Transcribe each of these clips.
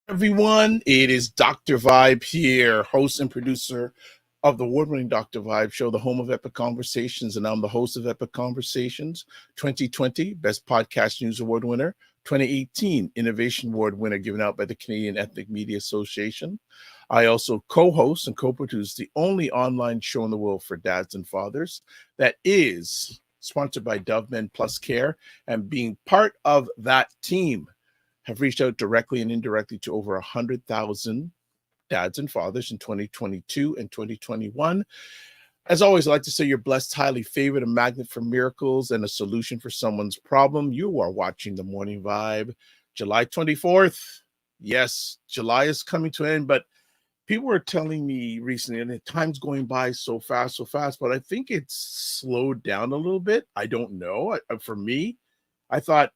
Everyone, it is Dr. Vibe here, host and producer of the award-winning Dr. Vibe show, the home of Epic Conversations, and I'm the host of Epic Conversations 2020 Best Podcast News Award winner, 2018 Innovation Award winner given out by the Canadian Ethnic Media Association. I also co-host and co-produce the only online show in the world for dads and fathers that is sponsored by Dove Men Plus Care, and being part of that team have reached out directly and indirectly to over 100,000 dads and fathers in 2022 and 2021. As always, I'd like to say you're blessed, highly favored, a magnet for miracles, and a solution for someone's problem. You are watching The Morning Vibe, July 24th. Yes, July is coming to an end, but people were telling me recently, and the time's going by so fast, but I think it's slowed down a little bit. I don't know. For me, I thought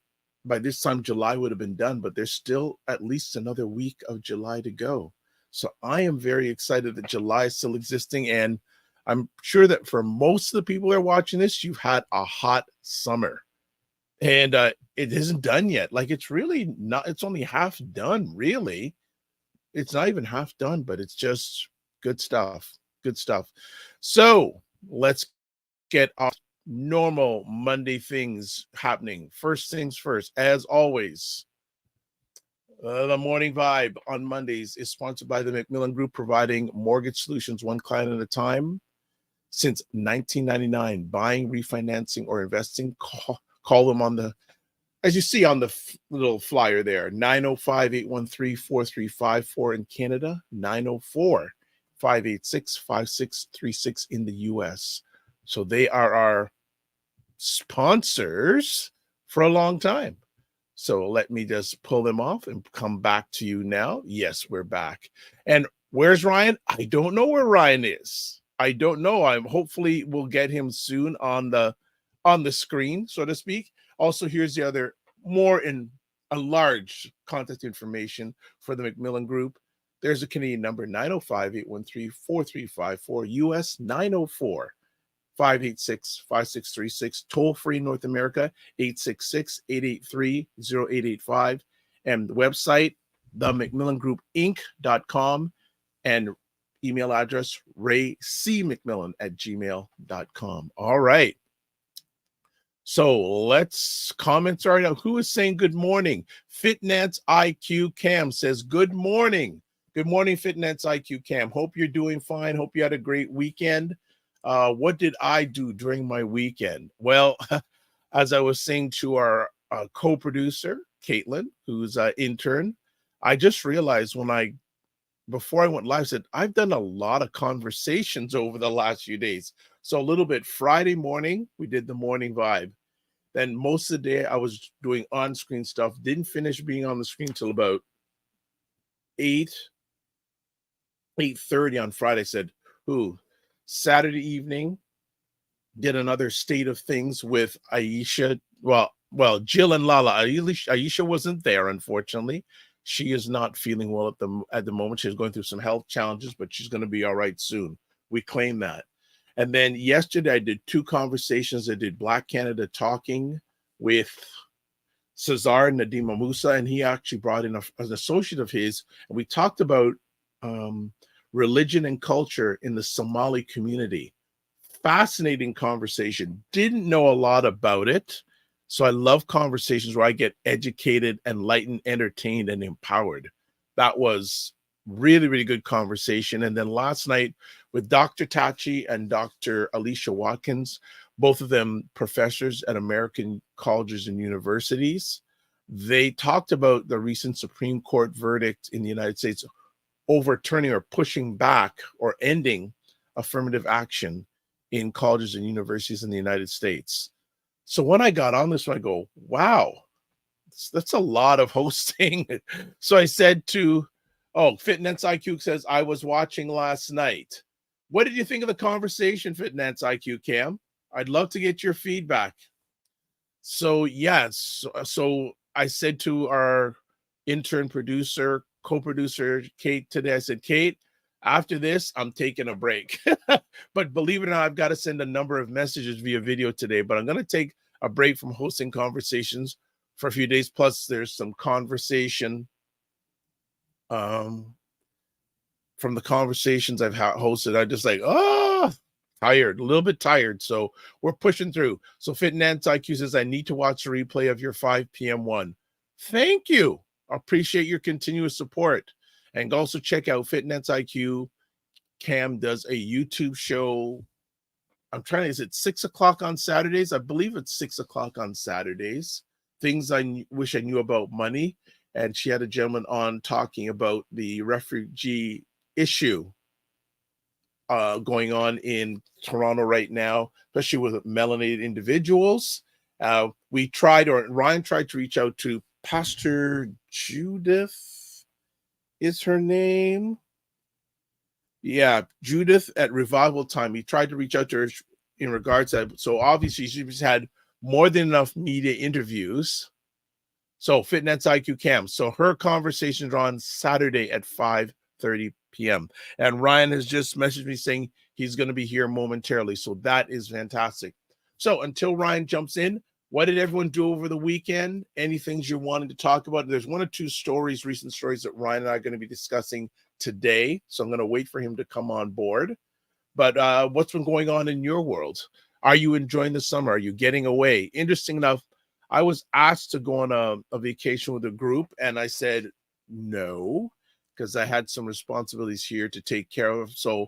by this time July would have been done, but there's still at least another week of July to go. So I am very excited that July is still existing, and I'm sure that for most of the people that are watching this, you've had a hot summer, and it isn't done yet. Like, it's really not, it's only half done, really. It's not even half done, but it's just good stuff. Good stuff. So let's get off normal Monday things happening. First things first, as always, the Morning Vibe on Mondays is sponsored by the McMillan Group, providing mortgage solutions one client at a time since 1999. Buying, refinancing, or investing, call them on the, as you see on the little flyer there, 905-813-4354 in Canada, 904-586-5636 in the US. So they are our sponsors for a long time. So let me just pull them off and come back to you now. Yes, we're back. And where's Ryan? I don't know where Ryan is. I don't know. I'm hopefully we'll get him soon on the screen, so to speak. Also, here's the other more in a large contact information for the McMillan Group. There's a Canadian number, 905-813-4354, US 904-586-5636, toll-free North America, 866-883-0885, and the website, themcmillangroup.inc.com, and email address, raycmcmillan@gmail.com. All right. So let's comment right now. Who is saying good morning? Fitnance IQ Cam says good morning. Good morning, Fitnance IQ Cam. Hope you're doing fine. Hope you had a great weekend. What did I do during my weekend? Well, as I was saying to our co-producer, Caitlin, who's an intern, I just realized before I went live, said I've done a lot of conversations over the last few days. So a little bit Friday morning, we did the Morning Vibe. Then most of the day I was doing on-screen stuff. Didn't finish being on the screen till about 8:30 on Friday. Said, Saturday evening, did another State of Things with Aisha. Well, Jill and Lala. Aisha wasn't there, unfortunately. She is not feeling well at the moment. She's going through some health challenges, but she's going to be all right soon. We claim that. And then yesterday I did two conversations. I did Black Canada Talking with Cesar Nadima Musa, and he actually brought in an associate of his, and we talked about religion and culture in the Somali community. Fascinating conversation. Didn't know a lot about it. So I love conversations where I get educated, enlightened, entertained, and empowered. That was really, really good conversation. And then last night with Dr. Tachi and Dr. Alicia Watkins, both of them professors at American colleges and universities, they talked about the recent Supreme Court verdict in the United States overturning or pushing back or ending affirmative action in colleges and universities in the United States. So when I got on this one, I go, wow, that's a lot of hosting. So I said to, Fitness IQ says, I was watching last night. What did you think of the conversation, Fitness IQ Cam? I'd love to get your feedback. So yes, so I said to our intern producer, co-producer, Kate today, I said, Kate, after this, I'm taking a break. But believe it or not, I've got to send a number of messages via video today, but I'm going to take a break from hosting conversations for a few days. Plus, there's some conversation From the conversations I've hosted, I just like, tired, a little bit tired. So we're pushing through. So Fit and Nance IQ says, I need to watch the replay of your 5 p.m. one. Thank you. I appreciate your continuous support. And also check out Fit and Nance IQ. Cam does a YouTube show. Is it 6 o'clock on Saturdays? I believe it's 6 o'clock on Saturdays. Things I wish I knew about money. And she had a gentleman on talking about the refugee issue going on in Toronto right now, especially with melanated individuals. Ryan tried to reach out to Pastor Judith, is her name? Yeah, Judith at Revival Time. He tried to reach out to her in regards to that. So obviously she's had more than enough media interviews. So Fitness IQ Cam. So her conversations are on Saturday at 5:30 p.m. And Ryan has just messaged me saying he's going to be here momentarily. So that is fantastic. So until Ryan jumps in, what did everyone do over the weekend? Any things you wanted to talk about? There's one or two recent stories that Ryan and I are going to be discussing today. So I'm going to wait for him to come on board. But what's been going on in your world? Are you enjoying the summer? Are you getting away? Interesting enough, I was asked to go on a vacation with a group, and I said no, because I had some responsibilities here to take care of. So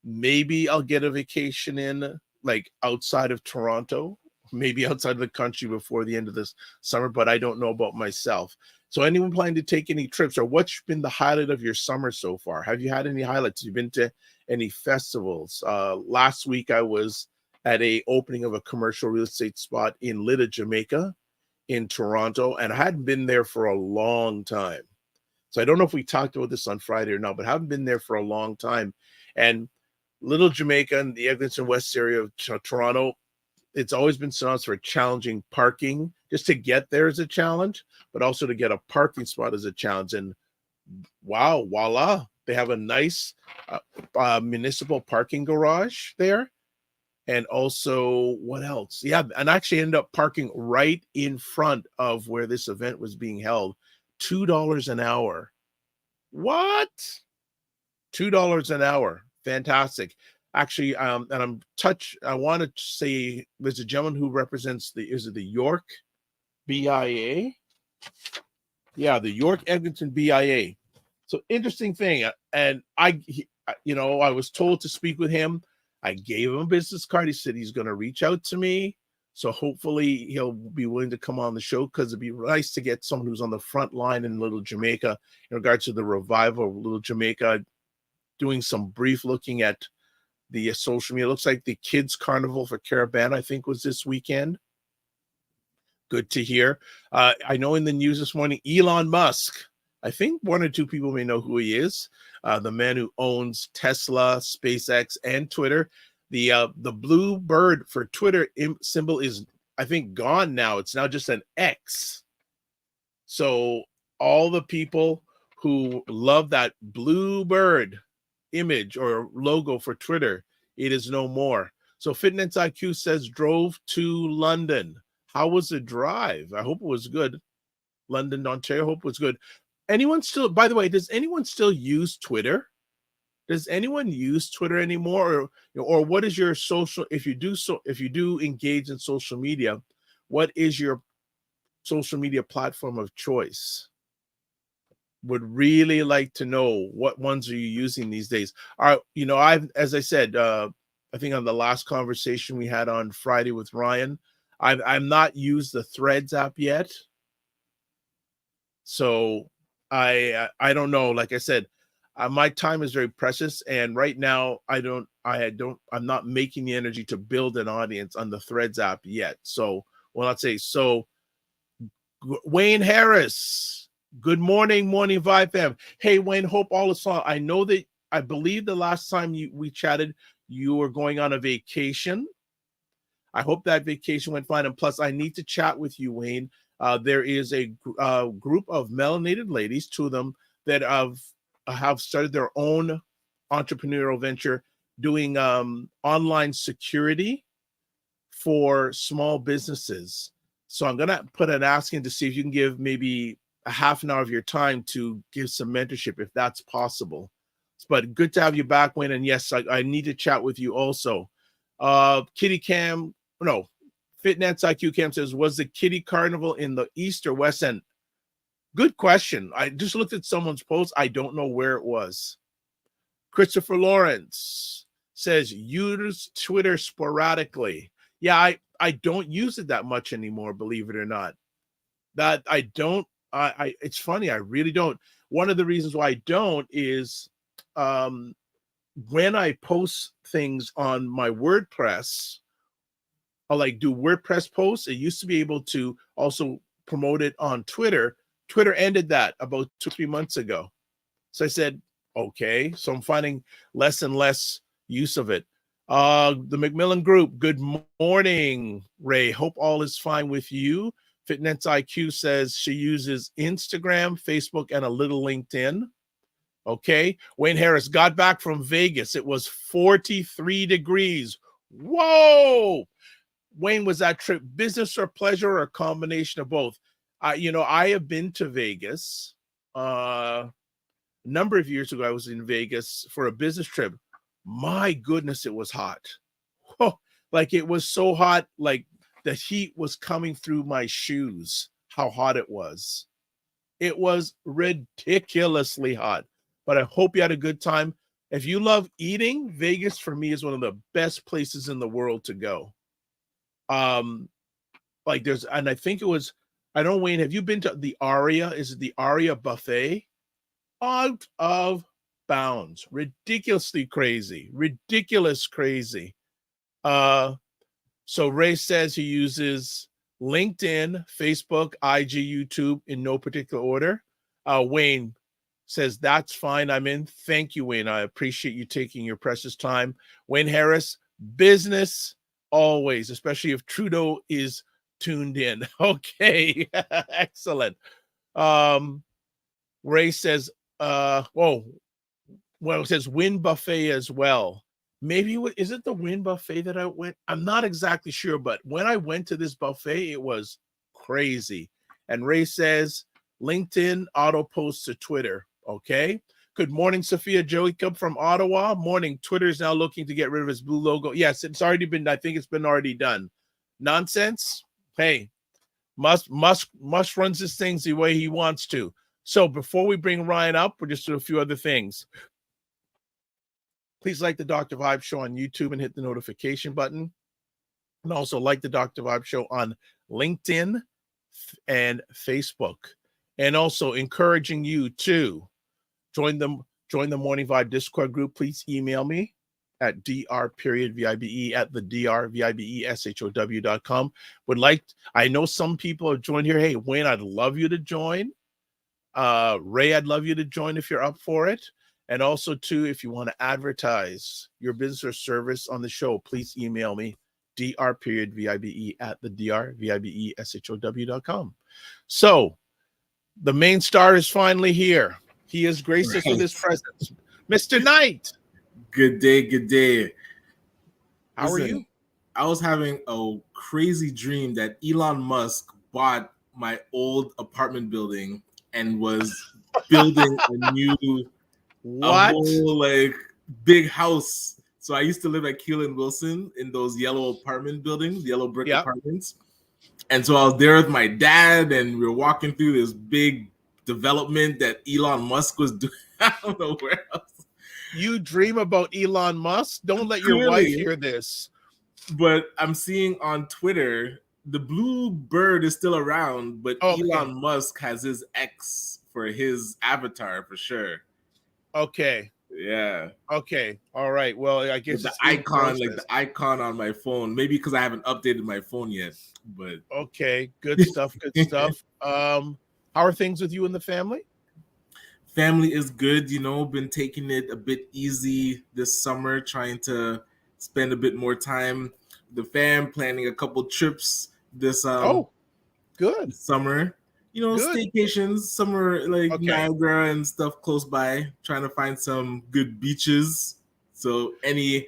maybe I'll get a vacation in, like outside of Toronto, maybe outside of the country before the end of this summer, but I don't know about myself. So anyone planning to take any trips, or what's been the highlight of your summer so far? Have you had any highlights? You've been to any festivals? Last week I was at a opening of a commercial real estate spot in Little Jamaica in Toronto, and I hadn't been there for a long time. So I don't know if we talked about this on Friday or not, but I haven't been there for a long time. And Little Jamaica and the Eglinton West area of Toronto, it's always been synonymous for challenging parking. Just to get there is a challenge, but also to get a parking spot is a challenge. And wow, voila, they have a nice municipal parking garage there. And also, what else? Yeah, and I actually ended up parking right in front of where this event was being held. $2 an hour. What? $2 an hour. Fantastic. Actually, and I want to say there's a gentleman who represents is it the York BIA? Yeah, the York Eglinton BIA. So interesting thing. And I was told to speak with him. I gave him a business card. He said he's going to reach out to me. So hopefully he'll be willing to come on the show, because it'd be nice to get someone who's on the front line in Little Jamaica in regards to the revival of Little Jamaica, doing some brief looking at the social media. It looks like the Kids Carnival for Caribana, I think, was this weekend. Good to hear. I know in the news this morning, Elon Musk, I think one or two people may know who he is. The man who owns Tesla, SpaceX, and Twitter. The blue bird for Twitter symbol is, I think, gone now. It's now just an X. So all the people who love that blue bird image or logo for Twitter, it is no more. So Fitness IQ says drove to London. How was the drive? I hope it was good. London, Ontario, hope it was good. By the way, does anyone still use Twitter? Does anyone use Twitter anymore? Or what is your social, if you do engage in social media, what is your social media platform of choice? Would really like to know, what ones are you using these days? As I said, I think on the last conversation we had on Friday with Ryan, I've not used the Threads app yet. So I don't know. Like I said, my time is very precious, and right now I'm not making the energy to build an audience on the Threads app yet. So, well, let's say so. Wayne Harris, good morning, Morning Vibe fam. Hey, Wayne, hope all is well. I believe the last time we chatted, you were going on a vacation. I hope that vacation went fine. And plus, I need to chat with you, Wayne. There is a group of melanated ladies, two of them, that have started their own entrepreneurial venture doing online security for small businesses. So I'm going to put an ask in to see if you can give maybe a half an hour of your time to give some mentorship if that's possible. But good to have you back, Wayne. And yes, I need to chat with you also. Kitty Cam, no, Fitness IQ Cam says, was the Kitty Carnival in the East or West End? Good question. I just looked at someone's post. I don't know where it was. Christopher Lawrence says, use Twitter sporadically. Yeah, I don't use it that much anymore, believe it or not. That I don't, it's funny, I really don't. One of the reasons why I don't is when I post things on my WordPress, I'll like do WordPress posts. It used to be able to also promote it on Twitter. Twitter ended that about 2-3 months ago. So I said, okay. So I'm finding less and less use of it. The Macmillan Group, good morning, Ray. Hope all is fine with you. Fitness IQ says she uses Instagram, Facebook, and a little LinkedIn. Okay. Wayne Harris got back from Vegas. It was 43 degrees. Whoa. Wayne, was that trip business or pleasure or a combination of both? I have been to Vegas. A number of years ago, I was in Vegas for a business trip. My goodness, it was hot. Oh, like it was so hot, like the heat was coming through my shoes, how hot it was. It was ridiculously hot, but I hope you had a good time. If you love eating, Vegas for me is one of the best places in the world to go. Like there's, and I think it was, I don't know, Wayne, have you been to the Aria? Is it the Aria buffet? Out of bounds, ridiculously crazy, ridiculous crazy. So Ray says he uses LinkedIn, Facebook, IG, YouTube in no particular order. Wayne says that's fine. I'm in. Thank you, Wayne. I appreciate you taking your precious time. Wayne Harris, business always, especially if Trudeau is tuned in. Okay, excellent. Ray says, it says Win Buffet as well. Maybe is it the Win Buffet that I went? I'm not exactly sure, but when I went to this buffet, it was crazy. And Ray says LinkedIn auto posts to Twitter. Okay. Good morning, Sophia Jacob from Ottawa. Morning. Twitter is now looking to get rid of its blue logo. Yes, it's already been. I think it's been already done. Nonsense. Hey, Musk runs his things the way he wants to. So before we bring Ryan up, we'll just do a few other things. Please like the Dr. Vibe Show on YouTube and hit the notification button. And also like the Dr. Vibe Show on LinkedIn and Facebook. And also encouraging you to join the Morning Vibe Discord group. Please email me at dr.vibe at the drvibeshow.com. I know some people have joined here. Hey, Wayne, I'd love you to join. Ray, I'd love you to join if you're up for it. And also, too, if you want to advertise your business or service on the show, please email me, dr.vibe at the drvibeshow.com. So, the main star is finally here. He has graced us with his presence. Mr. Knight. Good day, good day. How are you? I was having a crazy dream that Elon Musk bought my old apartment building and was building a new... What? A whole like big house. So I used to live at Keel and Wilson in those yellow apartment buildings, yellow brick apartments. And so I was there with my dad, and we were walking through this big development that Elon Musk was doing. I don't know where else. You dream about Elon Musk? Don't let your wife hear this. But I'm seeing on Twitter, the blue bird is still around, but Elon Musk has his X for his avatar for sure. Okay. Yeah. Okay. All right. Well, I guess the icon, like the icon on my phone. Maybe because I haven't updated my phone yet. But okay, good stuff. Good stuff. How are things with you and the family? Family is good. Been taking it a bit easy this summer, trying to spend a bit more time with the fam, planning a couple trips this good summer. Staycations, summer, like Niagara and stuff close by, trying to find some good beaches. So any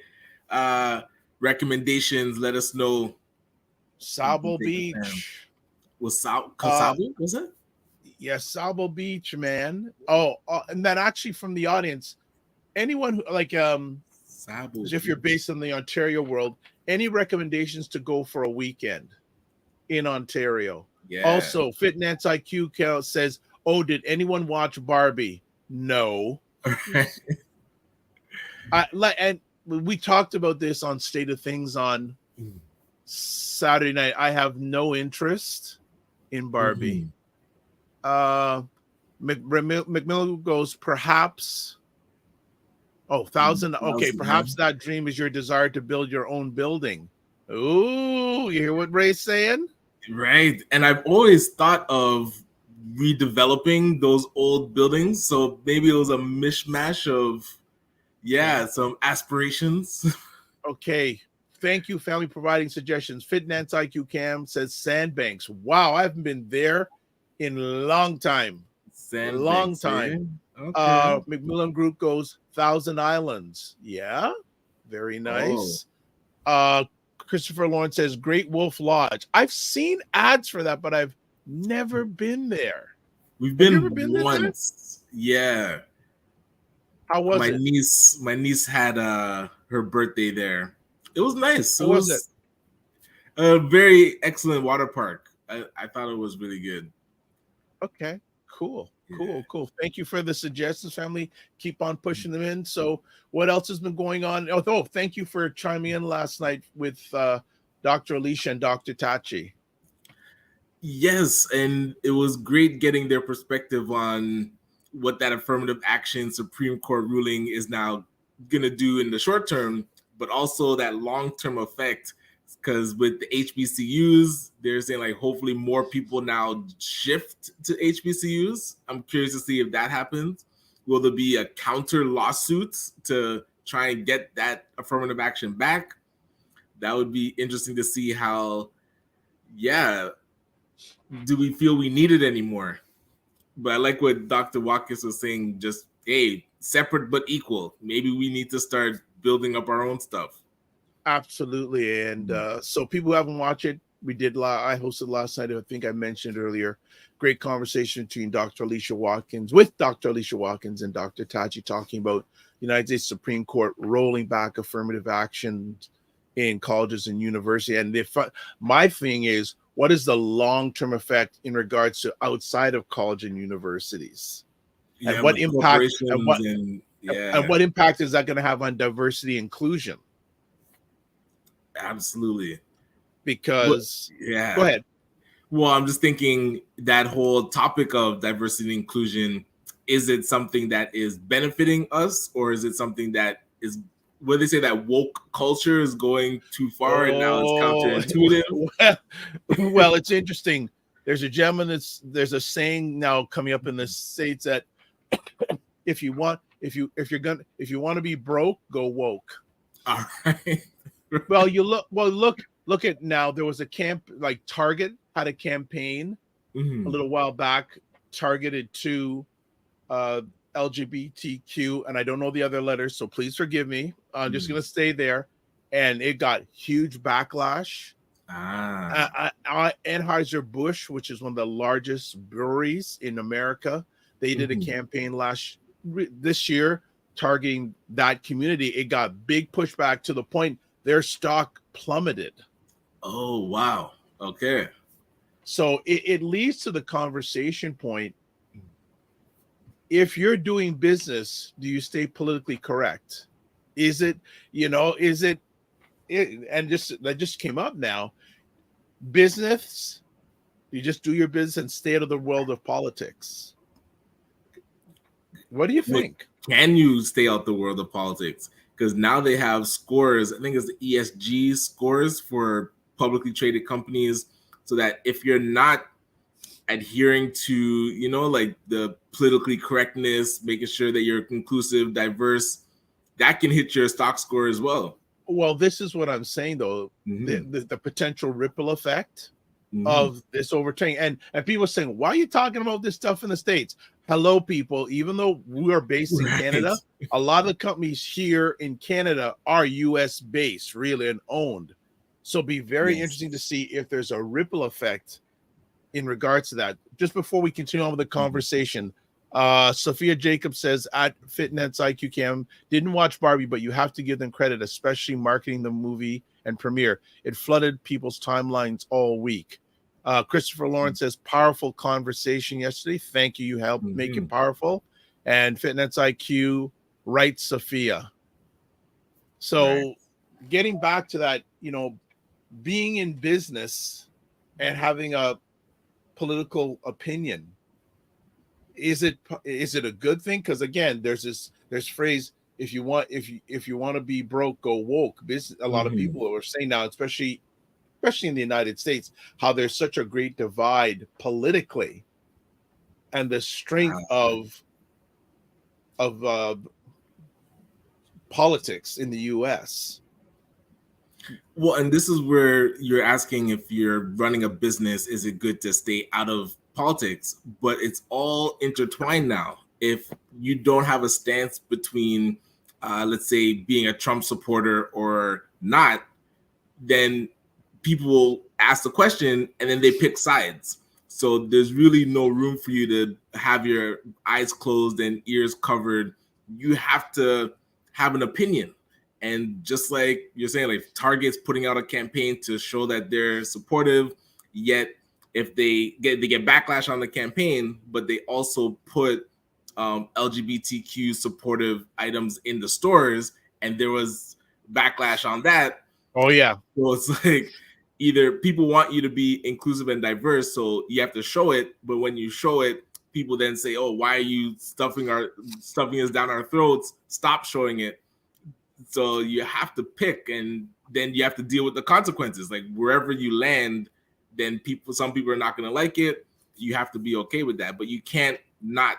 recommendations, let us know. Sabo Beach. Was Sabo, was it? Yes, Sabo Beach, man. Oh, and then actually from the audience, anyone who like Sabo as if you're Beach. based in the Ontario world, any recommendations to go for a weekend in Ontario? Yeah. Also, Fitness IQ count says, "Oh, did anyone watch Barbie?" No. And we talked about this on State of Things on Saturday night. I have no interest in Barbie. Mm-hmm. McMillan goes, perhaps. Oh, thousand. Okay, perhaps that dream is your desire to build your own building. Ooh, you hear what Ray's saying? Right. And I've always thought of redeveloping those old buildings. So maybe it was a mishmash of, some aspirations. Okay. Thank you, family, providing suggestions. Fitness IQ Cam says Sandbanks. Wow, I haven't been there in a long time. Long Sandbanks, eh? time. Okay. McMillan Group goes Thousand Islands. Yeah, very Oh, nice. Christopher Lawrence says Great Wolf Lodge. I've seen ads for that, but I've never been there. we've Have you been ever been there? once. Yeah. How was My it? niece, my niece had her birthday there. It was nice. It How was it? was a very excellent water park. I thought it was really good. Okay, cool, Yeah. cool, cool. Thank you for the suggestions, family. Keep on pushing them in. So, what else has been going on? Oh, thank you for chiming in last night with Dr. Alicia and Dr. Tachi. Yes, and it was great getting their perspective on what that affirmative action Supreme Court ruling is now going to do in the short term, but also that long term effect. Because with the HBCUs, they're saying like hopefully more people now shift to HBCUs. I'm curious to see if that happens. Will there be a counter lawsuit to try and get that affirmative action back? That would be interesting to see how, yeah, do we feel we need it anymore? But I like what Dr. Watkins was saying, just, hey, separate but equal. Maybe we need to start building up our own stuff. Absolutely. And so, people who haven't watched it, I hosted last night. I think I mentioned earlier. Great conversation between Dr. Alicia Watkins and Dr. Tachi talking about United States Supreme Court rolling back affirmative action in colleges and university. And my thing is, what is the long-term effect in regards to outside of college and universities? And Yeah, what with impact corporations and what impact is that going to have on diversity inclusion? absolutely. Because Yeah. go ahead. Well, I'm just thinking that whole topic of diversity and inclusion, is it something that is benefiting us, or is it something that is, where they say that woke culture is going too far and now it's Oh, counterintuitive? well, it's interesting. There's a saying now coming up in the States that if you want to be broke, go woke. All right. Well, look at now. There was a like Target had a campaign a little while back targeted to LGBTQ, and I don't know the other letters, so please forgive me. I'm just gonna stay there, and it got huge backlash. Anheuser-Busch, which is one of the largest breweries in America, they did a campaign this year targeting that community. It got big pushback to the point their stock plummeted. Oh, wow. Okay. So it leads to the conversation point. If you're doing business, do you stay politically correct? Is it, and that just came up now. Business, you just do your business and stay out of the world of politics. What do you think? Can you stay out the world of politics? Because now they have scores. I think it's the ESG scores for publicly traded companies, so that if you're not adhering to, like the politically correctness, making sure that you're inclusive, diverse, that can hit your stock score as well. Well, this is what I'm saying, though. The potential ripple effect of this overturning. And people are saying, why are you talking about this stuff in the States? Hello, people. Even though we are based in Canada, a lot of the companies here in Canada are US based, really, and owned. So it'd be very interesting to see if there's a ripple effect in regards to that. Just before we continue on with the conversation, Sophia Jacob says at Fitness IQ Cam, didn't watch Barbie, but you have to give them credit, especially marketing the movie and premiere. It flooded people's timelines all week. Christopher Lawrence says, powerful conversation yesterday. Thank you. You helped make it powerful. And Fitness IQ writes Sophia. So getting back to that, being in business and having a political opinion, is it a good thing? Because again, there's phrase, if you want to be broke, go woke. A lot of people are saying now, especially in the United States, how there's such a great divide politically, and the strength of politics in the U.S. Well, and this is where you're asking, if you're running a business, is it good to stay out of politics? But it's all intertwined now. If you don't have a stance between, let's say, being a Trump supporter or not, then people will ask the question and then they pick sides. So there's really no room for you to have your eyes closed and ears covered. You have to have an opinion. And just like you're saying, like Target's putting out a campaign to show that they're supportive, yet if they get backlash on the campaign, but they also put LGBTQ supportive items in the stores, and there was backlash on that. Oh yeah. So it's like, either people want you to be inclusive and diverse, so you have to show it, but when you show it, people then say, oh, why are you stuffing us down our throats? Stop showing it. So you have to pick, and then you have to deal with the consequences. Like wherever you land, then some people are not going to like it. You have to be okay with that, but you can't not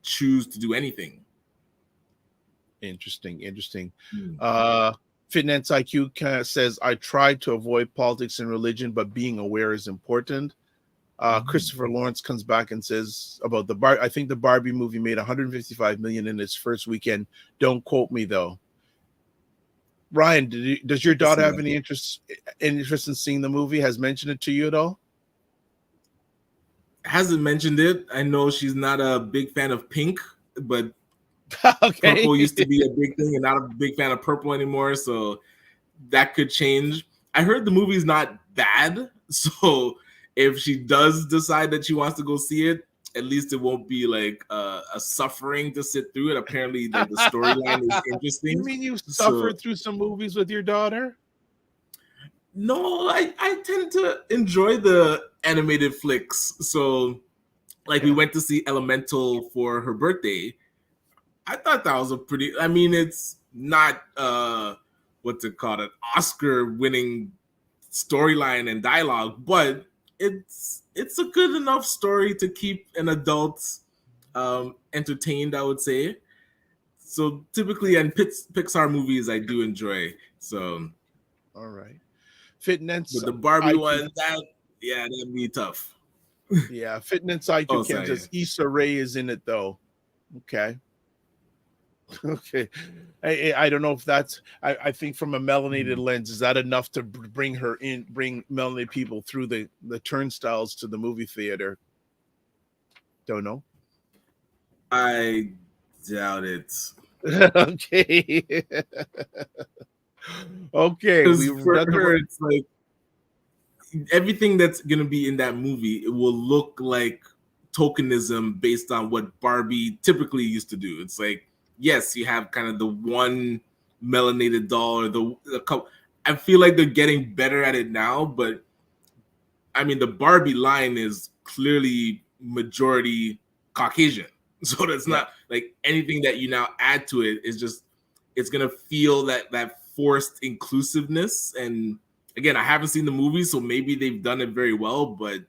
choose to do anything. Interesting. Fitness IQ says, I tried to avoid politics and religion, but being aware is important. Christopher Lawrence comes back and says about I think the Barbie movie made $155 million in its first weekend. Don't quote me though. Ryan, does your daughter have any interest in seeing the movie? Has mentioned it to you at all? Hasn't mentioned it. I know she's not a big fan of pink, but purple used to be a big thing, and not a big fan of purple anymore. So that could change. I heard the movie's not bad. So if she does decide that she wants to go see it, at least it won't be like a suffering to sit through it. Apparently the storyline is interesting. You mean you suffered through some movies with your daughter? No, I tend to enjoy the animated flicks. So like we went to see Elemental for her birthday. I thought that was it's not what's it called, an Oscar-winning storyline and dialogue, but it's a good enough story to keep an adult entertained, I would say. So typically, in Pixar movies, I do enjoy. So, all right, Fitness. But the Barbie one, that'd be tough. Yeah, Fitness IQ says Issa Rae is in it though. Okay. Okay, I don't know if that's. I think from a melanated lens, is that enough to bring melanated people through the turnstiles to the movie theater? Don't know. I doubt it. Okay. Okay. For her, it's like everything that's gonna be in that movie, it will look like tokenism based on what Barbie typically used to do. It's like, yes, you have kind of the one melanated doll or the couple. I feel like they're getting better at it now, but I mean, the Barbie line is clearly majority Caucasian. So that's not like anything that you now add to it is just, it's going to feel that forced inclusiveness. And again, I haven't seen the movie, so maybe they've done it very well, but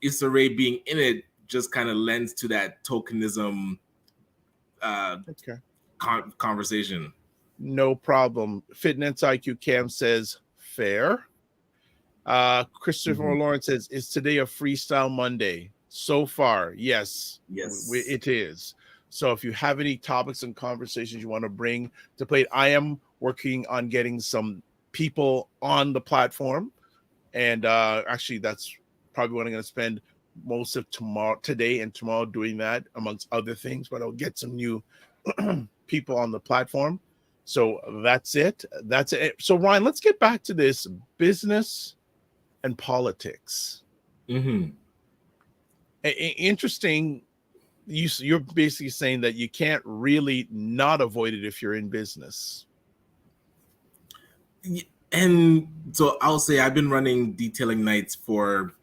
Issa Rae being in it just kind of lends to that tokenism conversation. No problem. Fitness IQ Cam says fair. Christopher Lawrence says, is today a freestyle Monday? So far, yes, it is. So if you have any topics and conversations you want to bring to play, I am working on getting some people on the platform, and actually that's probably going to spend most of today and tomorrow doing that, amongst other things, but I'll get some new people on the platform. So that's it. So Ryan, let's get back to this business and politics. Interesting. You're basically saying that you can't really not avoid it if you're in business. And so I'll say I've been running detailing nights for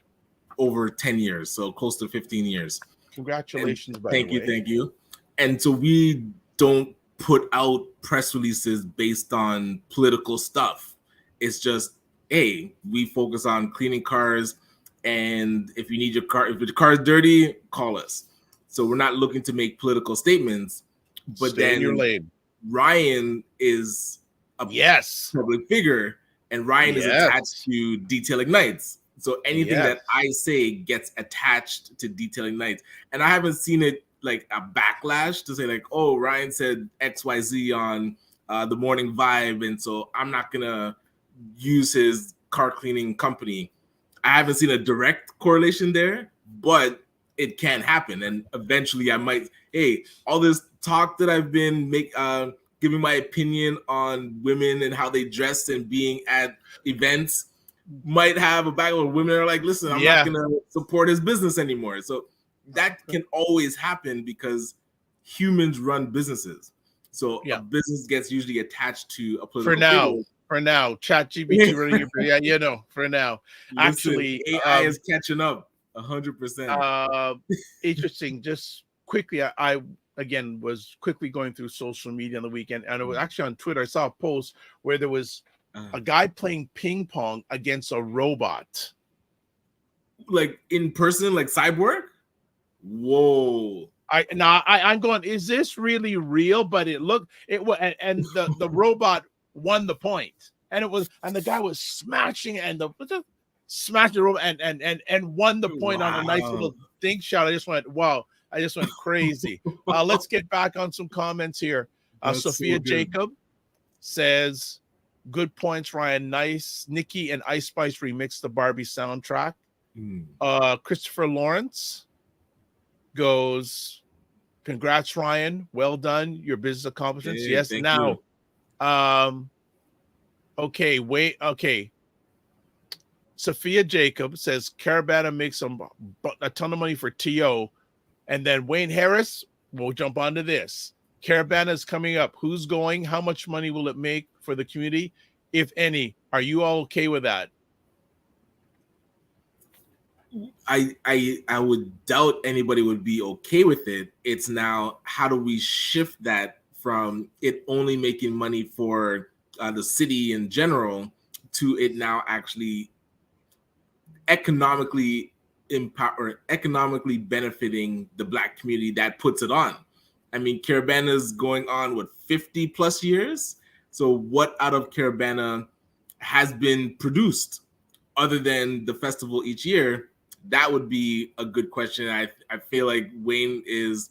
over 10 years, so close to 15 years. Congratulations, by the way. Thank you. And so we don't put out press releases based on political stuff. It's just, hey, we focus on cleaning cars, and if you need your car, if your car is dirty, call us. So we're not looking to make political statements. But Stay then in your lane. Ryan is a public figure, and Ryan is attached to Detailing Nights. So anything that I say gets attached to Detailing Nights. And I haven't seen it like a backlash to say like, oh, Ryan said XYZ on the Morning Vibe, and so I'm not going to use his car cleaning company. I haven't seen a direct correlation there, but it can happen. And eventually I might, hey, all this talk that I've been giving my opinion on women and how they dress and being at events might have a back where women are like, listen, I'm not going to support his business anymore. So that can always happen because humans run businesses. So a business gets usually attached to a political figure. For now, ChatGPT running your, for now. Listen, actually, AI is catching up 100%. Interesting. Just quickly, I again was quickly going through social media on the weekend, and it was actually on Twitter. I saw a post where there was a guy playing ping pong against a robot, like in person, like Cyborg. Whoa! I'm going, is this really real? But it was, and the robot won the point, and the guy was smashing smashed the robot and won the point on a nice little dink shot. I just went, wow! I just went crazy. Let's get back on some comments here. Sophia Jacob says, good points, Ryan. Nice. Nikki and Ice Spice remixed the Barbie soundtrack. Christopher Lawrence goes, congrats, Ryan. Well done. Your business accomplishments. Yes. Now, okay, wait. Okay. Sophia Jacob says Caravana makes a ton of money for TO. And then Wayne Harris, we'll jump onto this. Caravana is coming up. Who's going? How much money will it make for the community, if any? Are you all okay with that? I would doubt anybody would be okay with it. It's now, how do we shift that from it only making money for the city in general to it now actually economically benefiting the Black community that puts it on? I mean, Caravana's going on 50 plus years. So what out of Caravana has been produced other than the festival each year? That would be a good question. I feel like Wayne is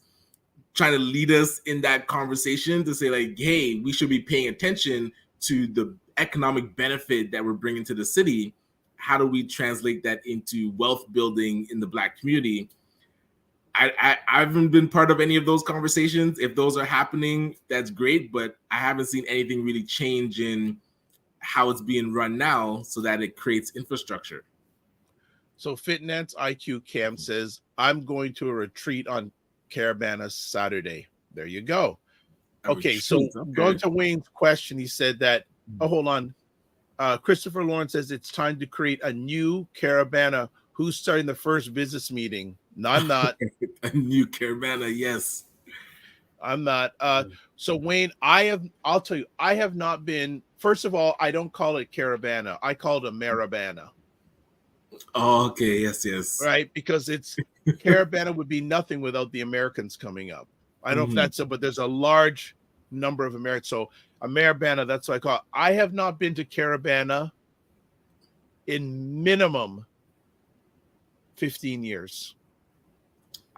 trying to lead us in that conversation to say like, hey, we should be paying attention to the economic benefit that we're bringing to the city. How do we translate that into wealth building in the Black community? I haven't been part of any of those conversations. If those are happening, that's great, but I haven't seen anything really change in how it's being run now so that it creates infrastructure. So Fitness IQ Cam says, I'm going to a retreat on Caravana Saturday. There you go. Okay, so going to Wayne's question, he said that, hold on. Christopher Lawrence says it's time to create a new Caravana. Who's starting the first business meeting? No, I'm not. A new Caravana, yes. I'm not. So Wayne, I'll tell you, I have not been. First of all, I don't call it Caravana. I call it a Marabana. Oh, okay. Yes. Right, because it's Caravana would be nothing without the Americans coming up. I don't know if that's it, but there's a large number of Americans. So a Marabana, that's what I call it. I have not been to Caravana in minimum 15 years.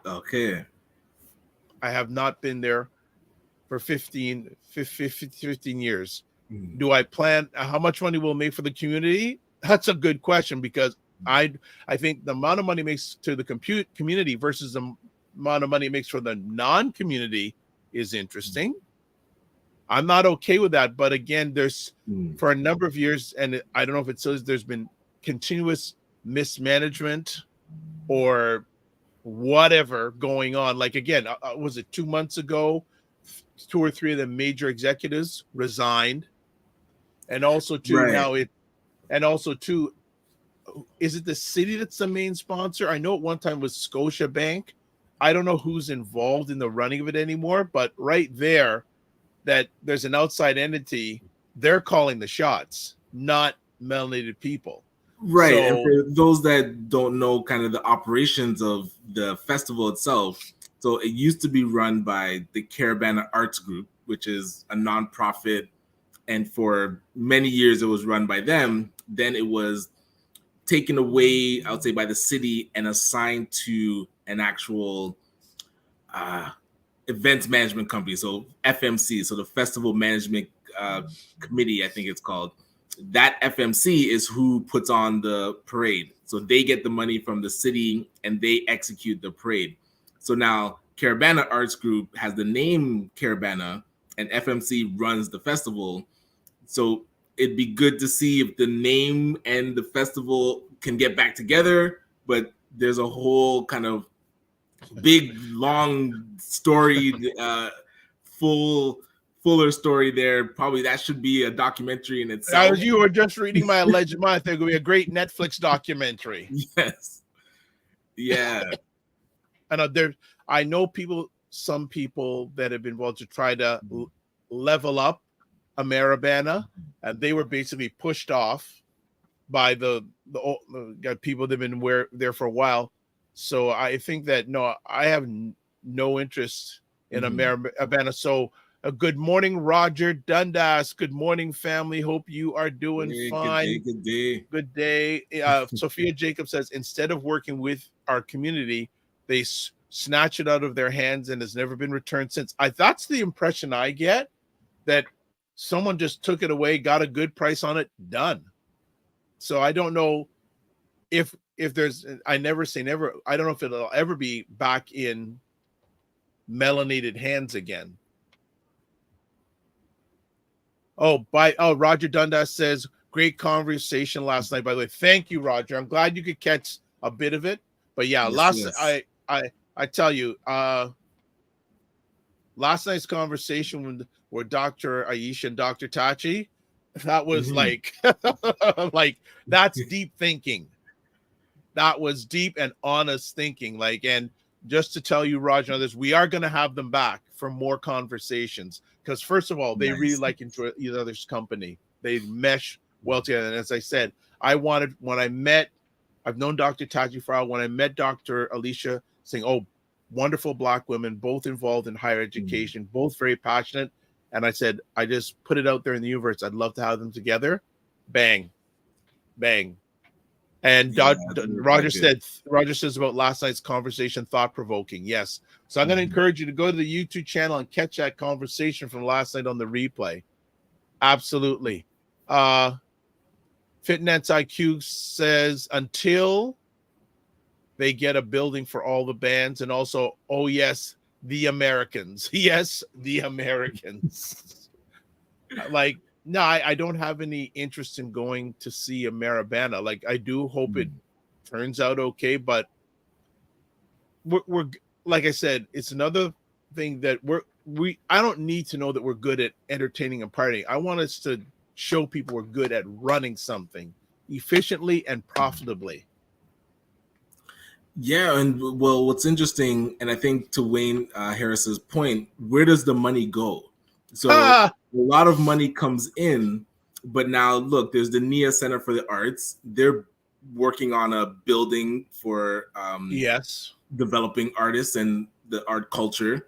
Okay. I have not been there for 15 years. Do I plan how much money we'll make for the community? That's a good question, because I think the amount of money it makes to the community versus the amount of money it makes for the non-community is interesting. I'm not okay with that, but again, there's for a number of years, and I don't know if it says there's been continuous mismanagement or whatever going on. Like again, was it 2 months ago? 2 or 3 of the major executives resigned, and also too now it, and also too, is it the city that's the main sponsor? I know at one time was Scotiabank. I don't know who's involved in the running of it anymore, but right there, that there's an outside entity, they're calling the shots, not melanated people. Right. So, and for those that don't know kind of the operations of the festival itself, so it used to be run by the Caravana Arts Group, which is a nonprofit. And for many years, it was run by them. Then it was taken away, I would say, by the city and assigned to an actual events management company. So FMC, so the Festival Management Committee, I think it's called. That FMC is who puts on the parade. So they get the money from the city and they execute the parade. So now Caravana Arts Group has the name Caravana and FMC runs the festival. So it'd be good to see if the name and the festival can get back together, but there's a whole kind of big, long story, fuller story there. Probably that should be a documentary in itself. As you were just reading my alleged month, there could be a great Netflix documentary. Yes. Yeah. And I know some people that have been involved to try to level up Ameribana, and they were basically pushed off by the people that have been there for a while. So I think that no, I have no interest in Ameribana. So good morning, Roger Dundas. Good morning, family. Hope you are doing fine. Good day. Good day. Sophia Jacob says, instead of working with our community, they snatch it out of their hands and has never been returned since. That's the impression I get, that someone just took it away, got a good price on it, done. So I don't know if there's, I never say never, I don't know if it'll ever be back in melanated hands again. Roger Dundas says, great conversation last night, by the way. Thank you, Roger. I'm glad you could catch a bit of it. But yeah, I tell you, last night's conversation with Dr. Aisha and Dr. Tachi, that was like that's deep thinking. That was deep and honest thinking. And just to tell you, Roger, this, we are going to have them back for more conversations, because first of all, they really like each other's company. They mesh well together. And as I said, I've known Dr. Tachi for a while. When I met Dr. Alicia, saying, oh, wonderful Black women, both involved in higher education, both very passionate. And I said, I just put it out there in the universe. I'd love to have them together. Bang, bang. And Roger says about last night's conversation, thought-provoking. Yes. So I'm going to encourage you to go to the YouTube channel and catch that conversation from last night on the replay. Absolutely. Fitness IQ says, until they get a building for all the bands, and also, oh yes, the Americans. Yes, the Americans. No, I don't have any interest in going to see Ameribana. I do hope it turns out okay, but we're like I said, it's another thing that I don't need to know that we're good at entertaining and partying. I want us to show people we're good at running something efficiently and profitably. Yeah, and well, what's interesting, and I think to Wayne Harris's point, where does the money go? So a lot of money comes in, but now look, there's the NIA Center for the Arts. They're working on a building for developing artists and the art culture.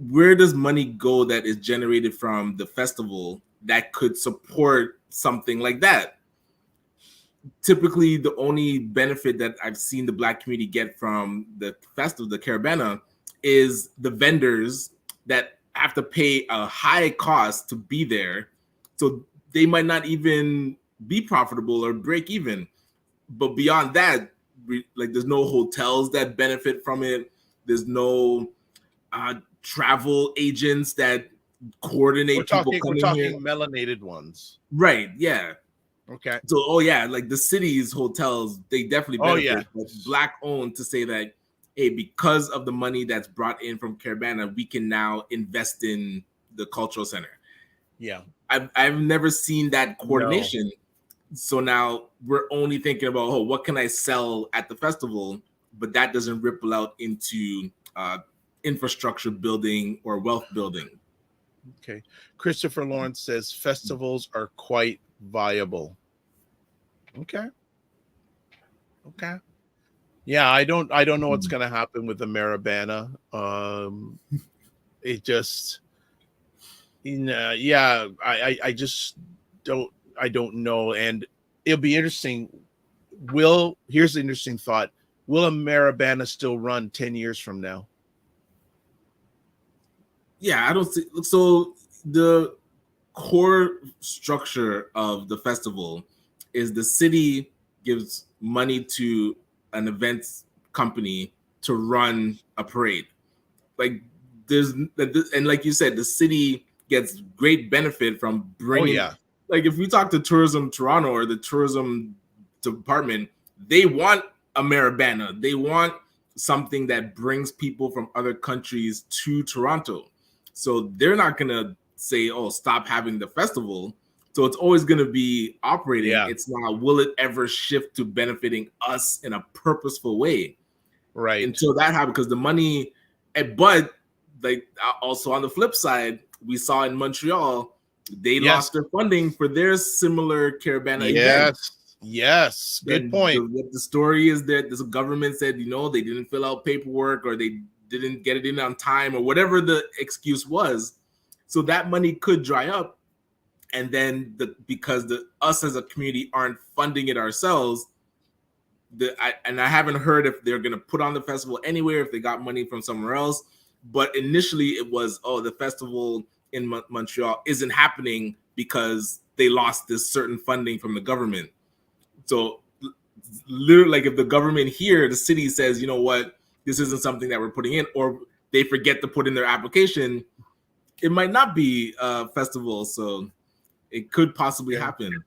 Where does money go that is generated from the festival that could support something like that? Typically, the only benefit that I've seen the Black community get from the festival, the Caravana, is the vendors that have to pay a high cost to be there. So they might not even be profitable or break even. but beyond that, like there's no hotels that benefit from it. There's no travel agents that coordinate people We're coming here. talking melanated ones. Right, yeah. Okay. So, like the city's hotels, they definitely benefit. But Black owned, to say that, hey, because of the money that's brought in from Caribana, we can now invest in the cultural center. Yeah. I've never seen that coordination. No. So now we're only thinking about, oh, what can I sell at the festival? But that doesn't ripple out into infrastructure building or wealth building. Okay. Christopher Lawrence says festivals are quite viable. Okay. Yeah, I don't know what's going to happen with the Maribana. It just, yeah, I just don't know. And it'll be interesting. Here's the interesting thought. Will a Maribana still run 10 years from now? Yeah, I don't see. So the core structure of the festival is the city gives money to an events company to run a parade. Like and like you said, the city gets great benefit from bringing. Oh, yeah. Like if we talk to Tourism Toronto or the tourism department, they want a Maribana. They want something that brings people from other countries to Toronto. So they're not gonna say, oh, stop having the festival. So it's always going to be operating. Yeah. It's not, will it ever shift to benefiting us in a purposeful way? Right. Until that happens, because the money, but like also on the flip side, we saw in Montreal, they lost their funding for their similar Caribana event. Yes. Good point. The story is that the government said, they didn't fill out paperwork or they didn't get it in on time or whatever the excuse was. So that money could dry up. And then because us as a community aren't funding it ourselves, I haven't heard if they're going to put on the festival anywhere, if they got money from somewhere else. But initially it was, the festival in Montreal isn't happening because they lost this certain funding from the government. So literally, like if the government here, the city says, you know what, this isn't something that we're putting in, or they forget to put in their application, it might not be a festival. So it could possibly happen,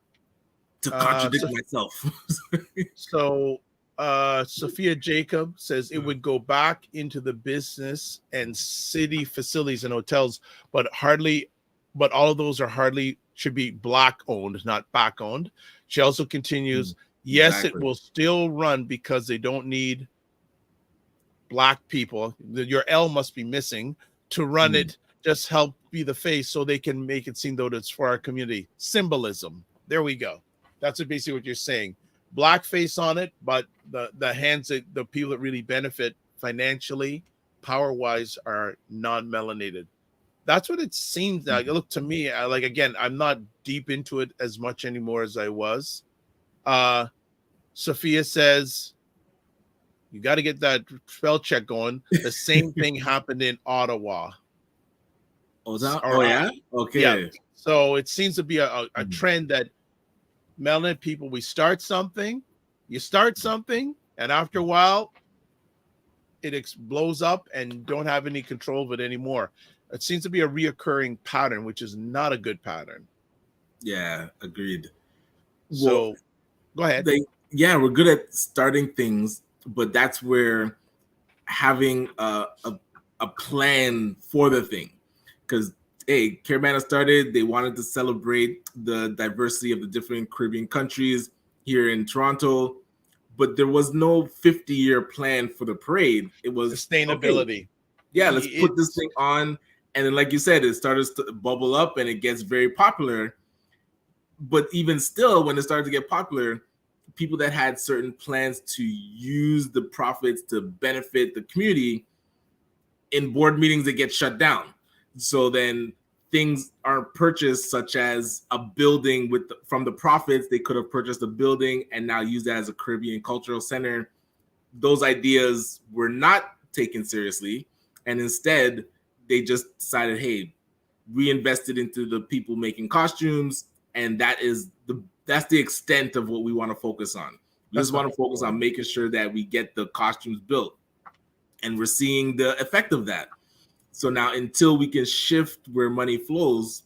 to contradict myself. So Sophia Jacob says it would go back into the business and city facilities and hotels, but all of those should be Black owned, not back owned. She also continues, yes, exactly. It will still run because they don't need Black people. Your L must be missing to run it. Just help be the face so they can make it seem though it's for our community. Symbolism. There we go. That's basically what you're saying. Blackface on it, but the hands that the people that really benefit financially, power-wise, are non-melanated. That's what it seems like. Look, to me, again, I'm not deep into it as much anymore as I was. Sophia says, you got to get that spell check going. The same thing happened in Ottawa. Yeah? Okay. Yeah. So it seems to be a trend that melanated people, you start something, and after a while, it blows up and don't have any control of it anymore. It seems to be a reoccurring pattern, which is not a good pattern. Yeah, agreed. So, go ahead. We're good at starting things, but that's where having a plan for the thing. Because, hey, Caribana started, they wanted to celebrate the diversity of the different Caribbean countries here in Toronto, but there was no 50-year plan for the parade. It was sustainability. Okay, let's put this thing on. And then, like you said, it started to bubble up and it gets very popular. But even still, when it started to get popular, people that had certain plans to use the profits to benefit the community, in board meetings, it gets shut down. So then things aren't purchased, such as a building from the profits. They could have purchased a building and now used that as a Caribbean cultural center. Those ideas were not taken seriously. And instead, they just decided, hey, we invested into the people making costumes. And that's the extent of what we want to focus on. We just want to focus on making sure that we get the costumes built. And we're seeing the effect of that. So now until we can shift where money flows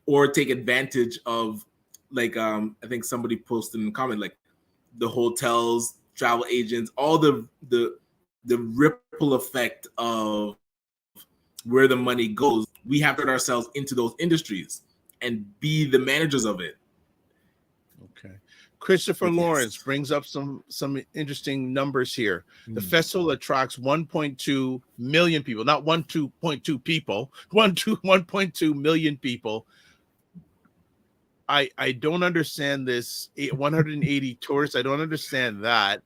or take advantage of, like, I think somebody posted in the comment, like the hotels, travel agents, all the ripple effect of where the money goes, we have to put ourselves into those industries and be the managers of it. Okay. Christopher Lawrence brings up some interesting numbers here. The festival attracts 1.2 million people, not 1.2 people, 1.2 million people. I don't understand this 180 tourists. I don't understand that.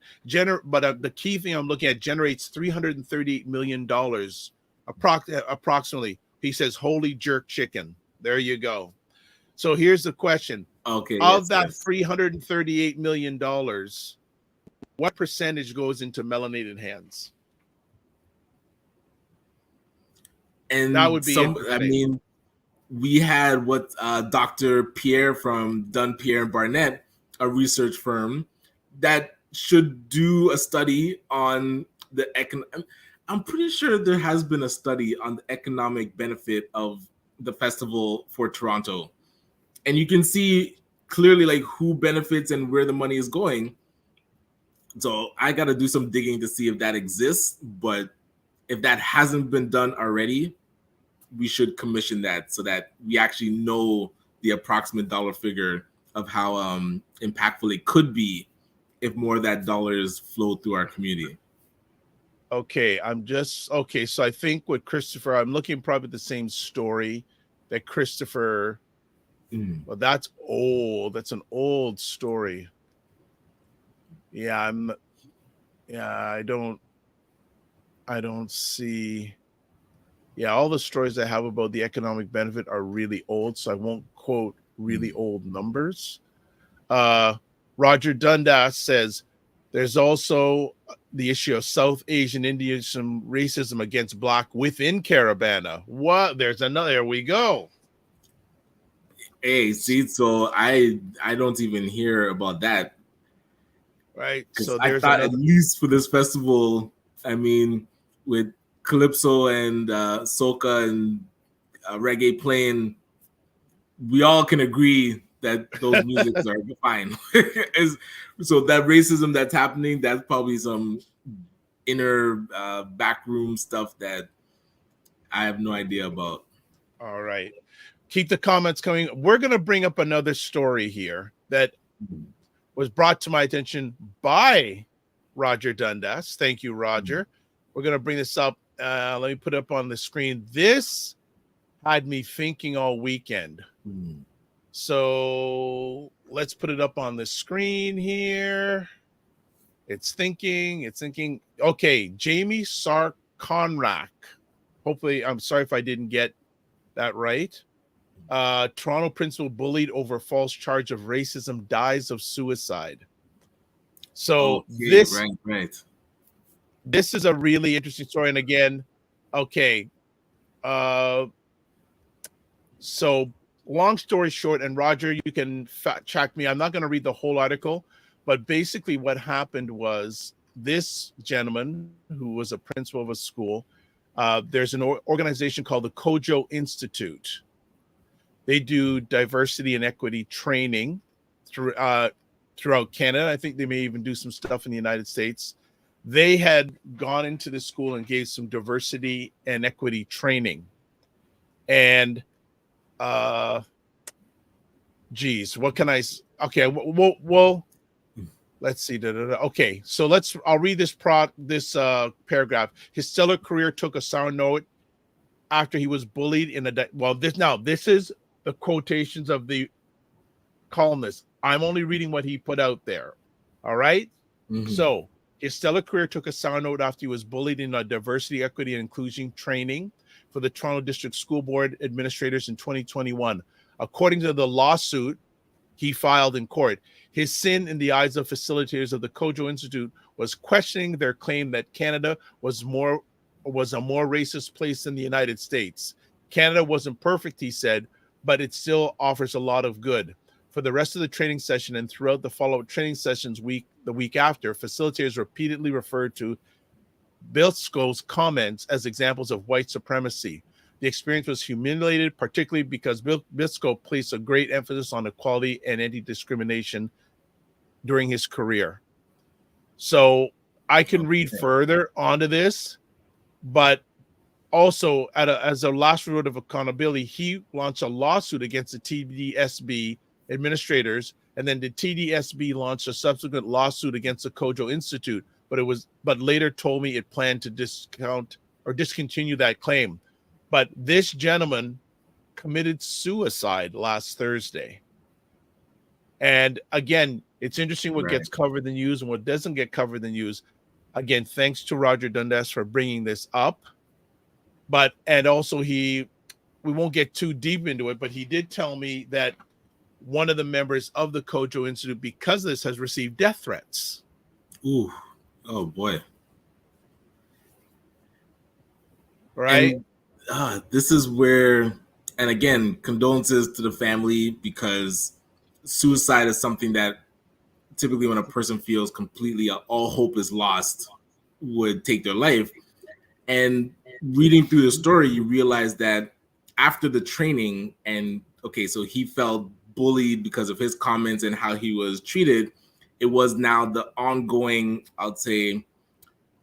But the key thing I'm looking at generates $338 million approximately. He says, holy jerk chicken. There you go. So here's the question. Okay. Of that $338 million, what percentage goes into melanated hands? And that would be I mean, we had what Dr. Pierre from Dunn, Pierre and Barnett, a research firm that should do a study on the I'm pretty sure there has been a study on the economic benefit of the festival for Toronto. And you can see clearly like who benefits and where the money is going. So I got to do some digging to see if that exists. But if that hasn't been done already, we should commission that so that we actually know the approximate dollar figure of how impactful it could be if more of that dollars flow through our community. Okay, so I think with Christopher, I'm looking probably at the same story that Christopher. Well, that's old. That's an old story. Yeah, I don't see. Yeah, all the stories I have about the economic benefit are really old, so I won't quote really old numbers. Roger Dundas says there's also the issue of South Asian Indianism racism against Black within Caribana. What? There we go. Hey, see, so I don't even hear about that. Right. So I thought at least for this festival, I mean, with Calypso and soca and reggae playing, we all can agree that those musics are fine. So that racism that's happening, that's probably some inner backroom stuff that I have no idea about. All right. Keep the comments coming. We're going to bring up another story here that was brought to my attention by Roger Dundas. Thank you, Roger. We're going to bring this up. Let me put it up on the screen. This had me thinking all weekend. So let's put it up on the screen here. It's thinking. Okay, Jamie Sarkonrak. Hopefully, I'm sorry if I didn't get that right. Toronto principal bullied over false charge of racism, dies of suicide. So this is a really interesting story. And again, okay. So long story short, and Roger, you can fact check me. I'm not going to read the whole article, but basically what happened was this gentleman who was a principal of a school, there's an organization called the Kojo Institute. They do diversity and equity training throughout Canada. I think they may even do some stuff in the United States. They had gone into the school and gave some diversity and equity training. And what can I? Okay, well, let's see. Okay, so I'll read this paragraph. His stellar career took a sour note after he was bullied in this is the quotations of the columnist. I'm only reading what he put out there. All right. So his stellar career took a sour note after he was bullied in a diversity, equity, and inclusion training for the Toronto District School Board administrators in 2021. According to the lawsuit he filed in court, his sin in the eyes of facilitators of the Kojo Institute was questioning their claim that Canada was a more racist place than the United States. Canada wasn't perfect, he said, but it still offers a lot of good. For the rest of the training session and throughout the follow-up training sessions the week after, facilitators repeatedly referred to Bisco's comments as examples of white supremacy. The experience was humiliated, particularly because Bisco placed a great emphasis on equality and anti-discrimination during his career. So I can read further onto this, but also as a last resort of accountability, he launched a lawsuit against the TDSB administrators, and then the TDSB launched a subsequent lawsuit against the Kojo Institute, but later told me it planned to discontinue that claim. But this gentleman committed suicide last Thursday. And again, it's interesting what gets covered in the news and what doesn't get covered in the news. Again, thanks to Roger Dundas for bringing this up. And also we won't get too deep into it, but he did tell me that one of the members of the Kojo Institute, because of this, has received death threats. Ooh, oh boy. Right. And, this is where, and again, condolences to the family, because suicide is something that typically when a person feels completely all hope is lost would take their life. And reading through the story, you realize that after the training, and okay, so he felt bullied because of his comments and how he was treated. It was now the ongoing, I'd say,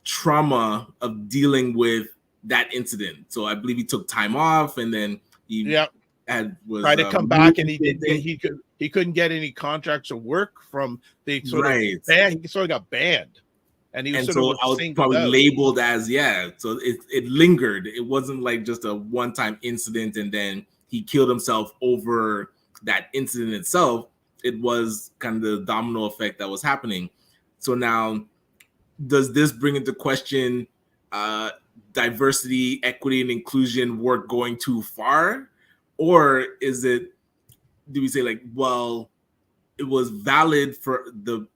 trauma of dealing with that incident. So I believe he took time off, and then he tried to come back, and he couldn't get any contracts or work from the sort of band. He sort of got banned. And he was so I was probably labeled as, so it lingered. It wasn't like just a one-time incident and then he killed himself over that incident itself. It was kind of the domino effect that was happening. So now, does this bring into question diversity, equity, and inclusion work going too far? Or do we say like, well, it was valid for the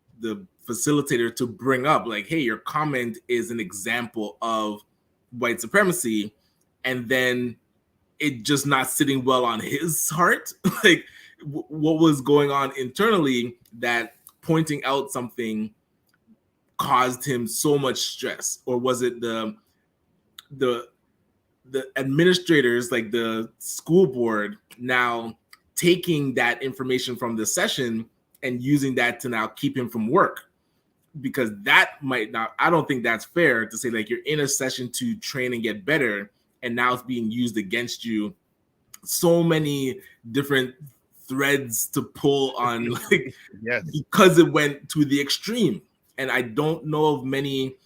facilitator to bring up like, hey, your comment is an example of white supremacy, and then it just not sitting well on his heart? Like, what was going on internally that pointing out something caused him so much stress? Or was it the administrators, like the school board, now taking that information from the session and using that to now keep him from work? Because that might not, I don't think that's fair to say like you're in a session to train and get better, and now it's being used against you. So many different threads to pull on, like, because it went to the extreme. And I don't know of many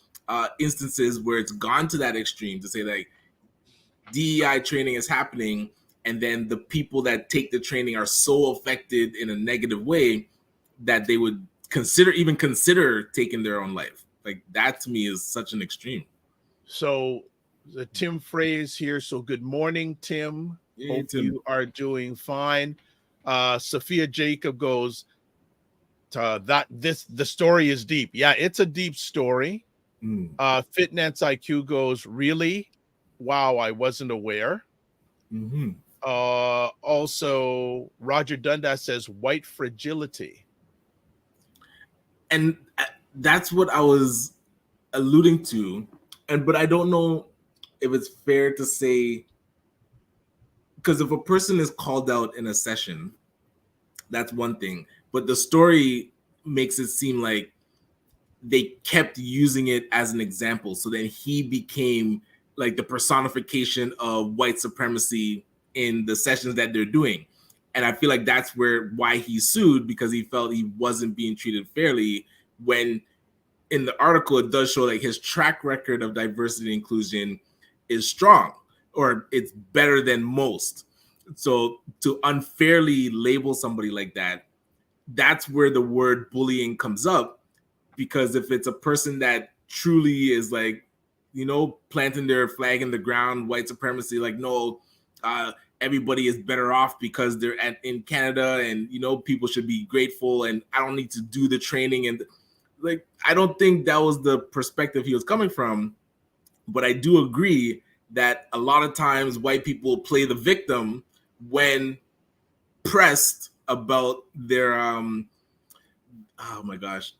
instances where it's gone to that extreme to say like DEI training is happening, and then the people that take the training are so affected in a negative way that they would consider taking their own life. Like, that to me is such an extreme. So the Tim Fraze here. So good morning, Tim. Hope you are doing fine. Sophia Jacob goes, the story is deep. Yeah, it's a deep story. Fitness IQ goes, really? Wow, I wasn't aware. Also, Roger Dundas says white fragility. And that's what I was alluding to. But I don't know if it's fair to say, because if a person is called out in a session, that's one thing. But the story makes it seem like they kept using it as an example. So then he became like the personification of white supremacy in the sessions that they're doing. And I feel like that's why he sued, because he felt he wasn't being treated fairly, when in the article it does show like his track record of diversity and inclusion is strong, or it's better than most. So to unfairly label somebody like that, that's where the word bullying comes up. Because if it's a person that truly is like, planting their flag in the ground, white supremacy, like, no, everybody is better off because they're in Canada, and people should be grateful, and I don't need to do the training, and like, I don't think that was the perspective he was coming from. But I do agree that a lot of times white people play the victim when pressed about their oh my gosh,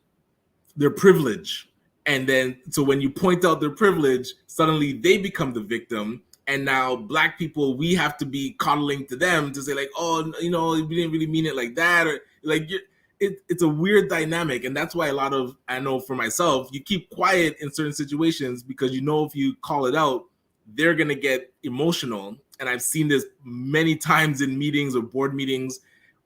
their privilege. And then so when you point out their privilege, suddenly they become the victim. And now Black people, we have to be coddling to them to say like, oh, you know, we didn't really mean it like that, or like it's a weird dynamic. And that's why I know for myself, you keep quiet in certain situations because you know if you call it out, they're gonna get emotional. And I've seen this many times in meetings or board meetings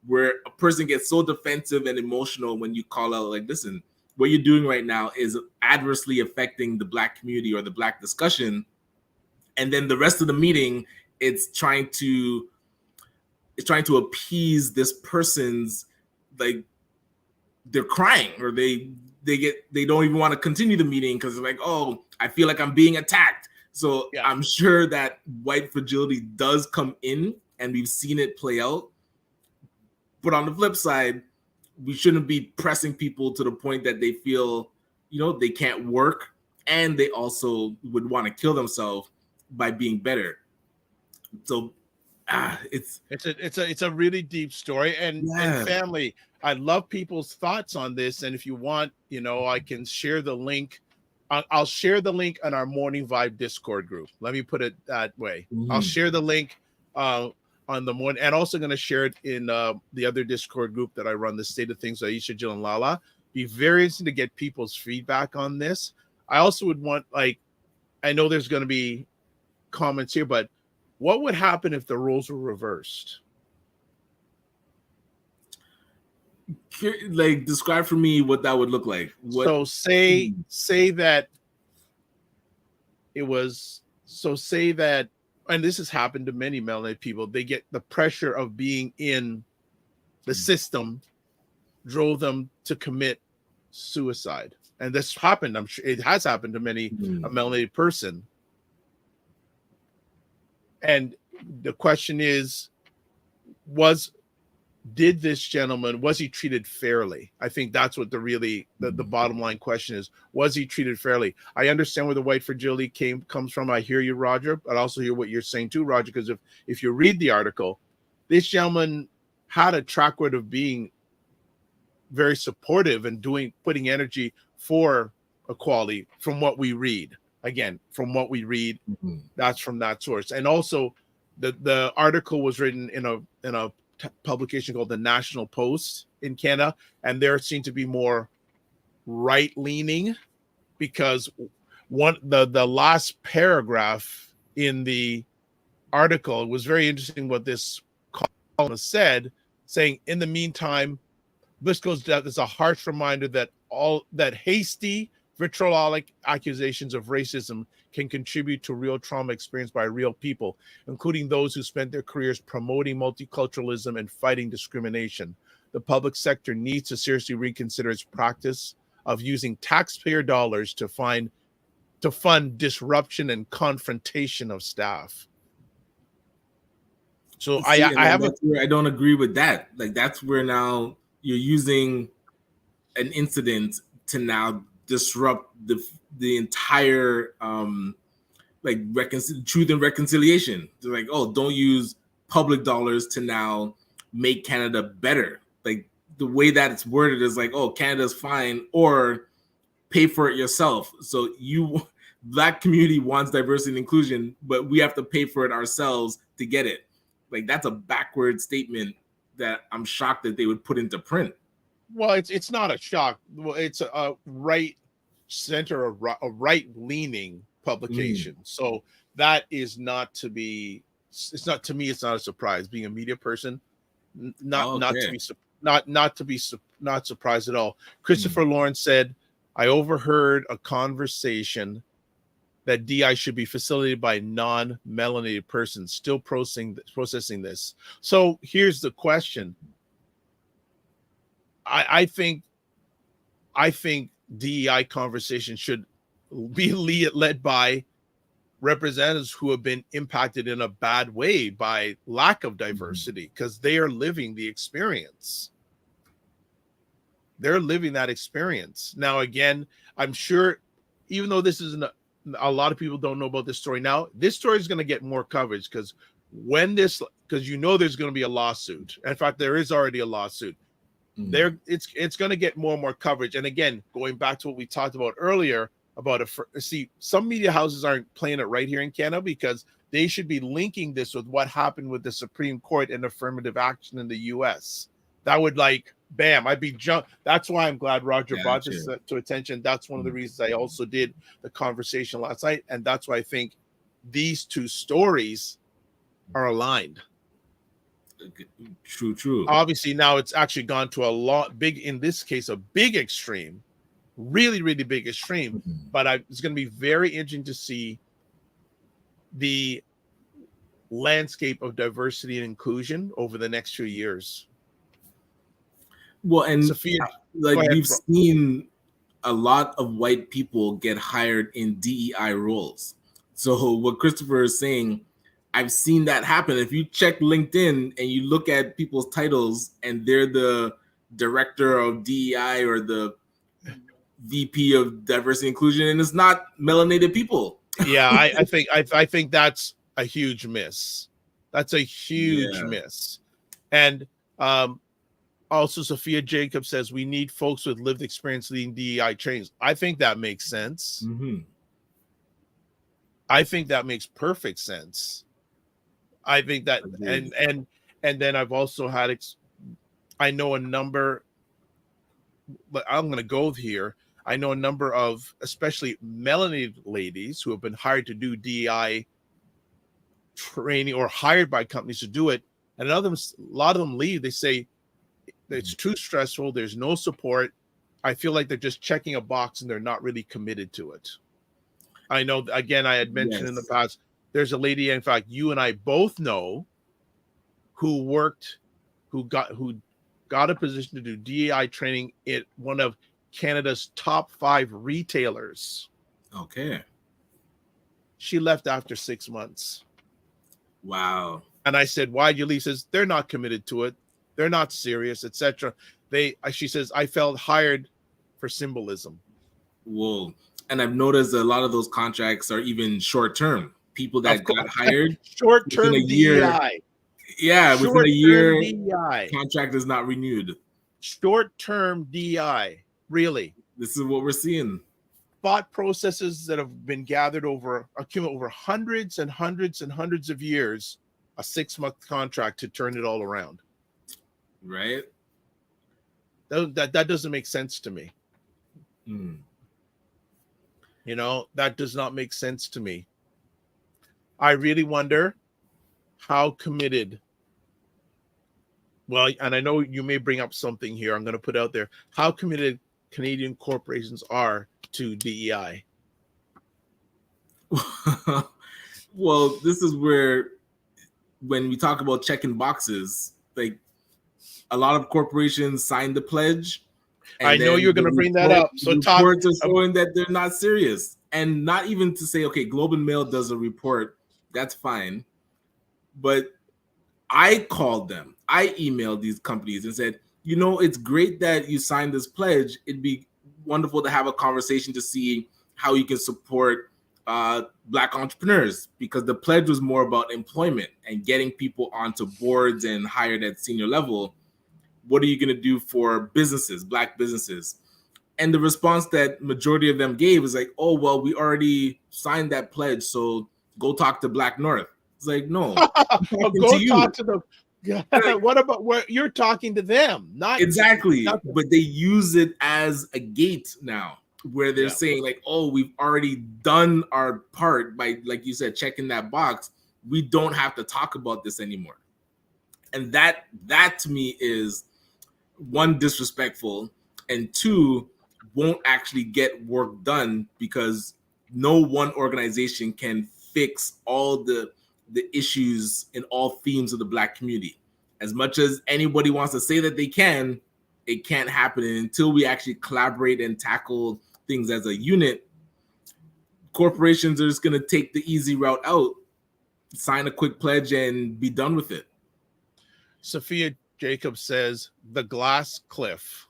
where a person gets so defensive and emotional when you call out like, listen, what you're doing right now is adversely affecting the Black community or the Black discussion. And then the rest of the meeting, it's trying to appease this person's, like, they're crying, or they don't even want to continue the meeting because they're like, oh, I feel like I'm being attacked. So yeah. I'm sure that white fragility does come in, and we've seen it play out. But on the flip side, we shouldn't be pressing people to the point that they feel, you know, they can't work, and they also would want to kill themselves by being better. So it's a really deep story, and family, I love people's thoughts on this. And if you want, you know, I can share the link. I'll share the link on our Morning Vibe Discord group. Let me put it that way. Mm-hmm. I'll share the link on the morning, and also going to share it in the other Discord group that I run, the State of Things, Aisha, Jill, and Lala. Be very interesting to get people's feedback on this. I also would want, like, I know there's going to be comments here, but what would happen if the roles were reversed? Like, describe for me what that would look like. So say that it was, so say that, and this has happened to many melanated people, they get the pressure of being in the system drove them to commit suicide. And this happened, I'm sure it has happened to many a melanated person. And the question is, did this gentleman, was he treated fairly? I think that's what the bottom line question is. Was he treated fairly? I understand where the white fragility comes from. I hear you, Roger, but I also hear what you're saying too, Roger, because if you read the article, this gentleman had a track record of being very supportive and putting energy for equality from what we read. Again, from what we read, that's from that source. And also the article was written in a publication called the National Post in Canada, and there seemed to be more right-leaning, because the last paragraph in the article was very interesting. What this columnist said, saying, in the meantime, this goes down as a harsh reminder that hasty vitriolic accusations of racism can contribute to real trauma experienced by real people, including those who spent their careers promoting multiculturalism and fighting discrimination. The public sector needs to seriously reconsider its practice of using taxpayer dollars to fund disruption and confrontation of staff. So I don't agree with that. Like, that's where now you're using an incident to now disrupt the entire truth and reconciliation. They're like, oh, don't use public dollars to now make Canada better. Like, the way that it's worded is like, oh, Canada's fine, or pay for it yourself. So Black community wants diversity and inclusion, but we have to pay for it ourselves to get it. Like, that's a backward statement that I'm shocked that they would put into print. Well, it's not a shock. Well, it's a right center, a right-leaning publication. So that is not to be. It's not, to me. It's not a surprise. Being a media person, not to be surprised at all. Christopher Lawrence said, "I overheard a conversation that DI should be facilitated by non-melanated persons still processing this." So here's the question. I think DEI conversation should be led by representatives who have been impacted in a bad way by lack of diversity, because they are living the experience. They're living that experience. Now, again, I'm sure, even though this isn't a lot of people don't know about this story now, this story is going to get more coverage, because when this, because there's going to be a lawsuit. In fact, there is already a lawsuit. It's going to get more and more coverage. And again, going back to what we talked about earlier about some media houses aren't playing it right here in Canada because they should be linking this with what happened with the Supreme Court and affirmative action in the U.S. That would bam, I'd be That's why I'm glad Roger brought this to attention. That's one of the reasons I also did the conversation last night. And that's why I think these two stories are aligned. True. Obviously, now it's actually gone to in this case, a big extreme, really, really big extreme. But it's going to be very interesting to see the landscape of diversity and inclusion over the next few years. Well, and Sophia, we've seen a lot of white people get hired in DEI roles. So what Christopher is saying, I've seen that happen. If you check LinkedIn and you look at people's titles and they're the director of DEI or the VP of diversity and inclusion, and it's not melanated people. Yeah, I think that's a huge miss. That's a huge miss. And also, Sophia Jacob says we need folks with lived experience leading DEI trainings. I think that makes sense. I think that makes perfect sense. I think that, and then I've also had, I know a number, but I'm going to go here. I know a number of, especially melanated ladies who have been hired to do DEI training or hired by companies to do it. And a lot of them leave. They say it's too stressful. There's no support. I feel like they're just checking a box and they're not really committed to it. I know, again, I had mentioned in the past, there's a lady, in fact, you and I both know, who got a position to do DEI training at one of Canada's top 5 retailers. Okay. She left after 6 months. Wow. And I said, why'd you leave? She says, they're not committed to it. They're not serious, etc. She says, I felt hired for symbolism. Whoa. And I've noticed a lot of those contracts are even short term. People that got hired short term DEI. Yeah, within a year, DEI. Contract is not renewed. Short term DEI. Really. This is what we're seeing. Thought processes that have been gathered over hundreds and hundreds and hundreds of years, a 6-month contract to turn it all around. Right. That doesn't make sense to me. That does not make sense to me. I really wonder how committed. Well, and I know you may bring up something here. I'm going to put out there how committed Canadian corporations are to DEI. Well, this is where, when we talk about checking boxes, like a lot of corporations sign the pledge. I know you're going to bring that up. So reports are showing that they're not serious, and not even to say, okay, Globe and Mail does a report, that's fine. But I called them. I emailed these companies and said, it's great that you signed this pledge. It'd be wonderful to have a conversation to see how you can support Black entrepreneurs, because the pledge was more about employment and getting people onto boards and hired at senior level. What are you going to do for businesses, Black businesses? And the response that majority of them gave is like, oh, well, we already signed that pledge, so go talk to Black North. It's like, no. Talk to them. What about where you're talking to them? Not exactly. But they use it as a gate now, where they're saying like, oh, we've already done our part by, like you said, checking that box. We don't have to talk about this anymore. And that to me is, one, disrespectful, and two, won't actually get work done, because no one organization can fix all the issues in all themes of the Black community. As much as anybody wants to say that they can, it can't happen. And until we actually collaborate and tackle things as a unit, corporations are just going to take the easy route out, sign a quick pledge, and be done with it. Sophia Jacobs says, the glass cliff.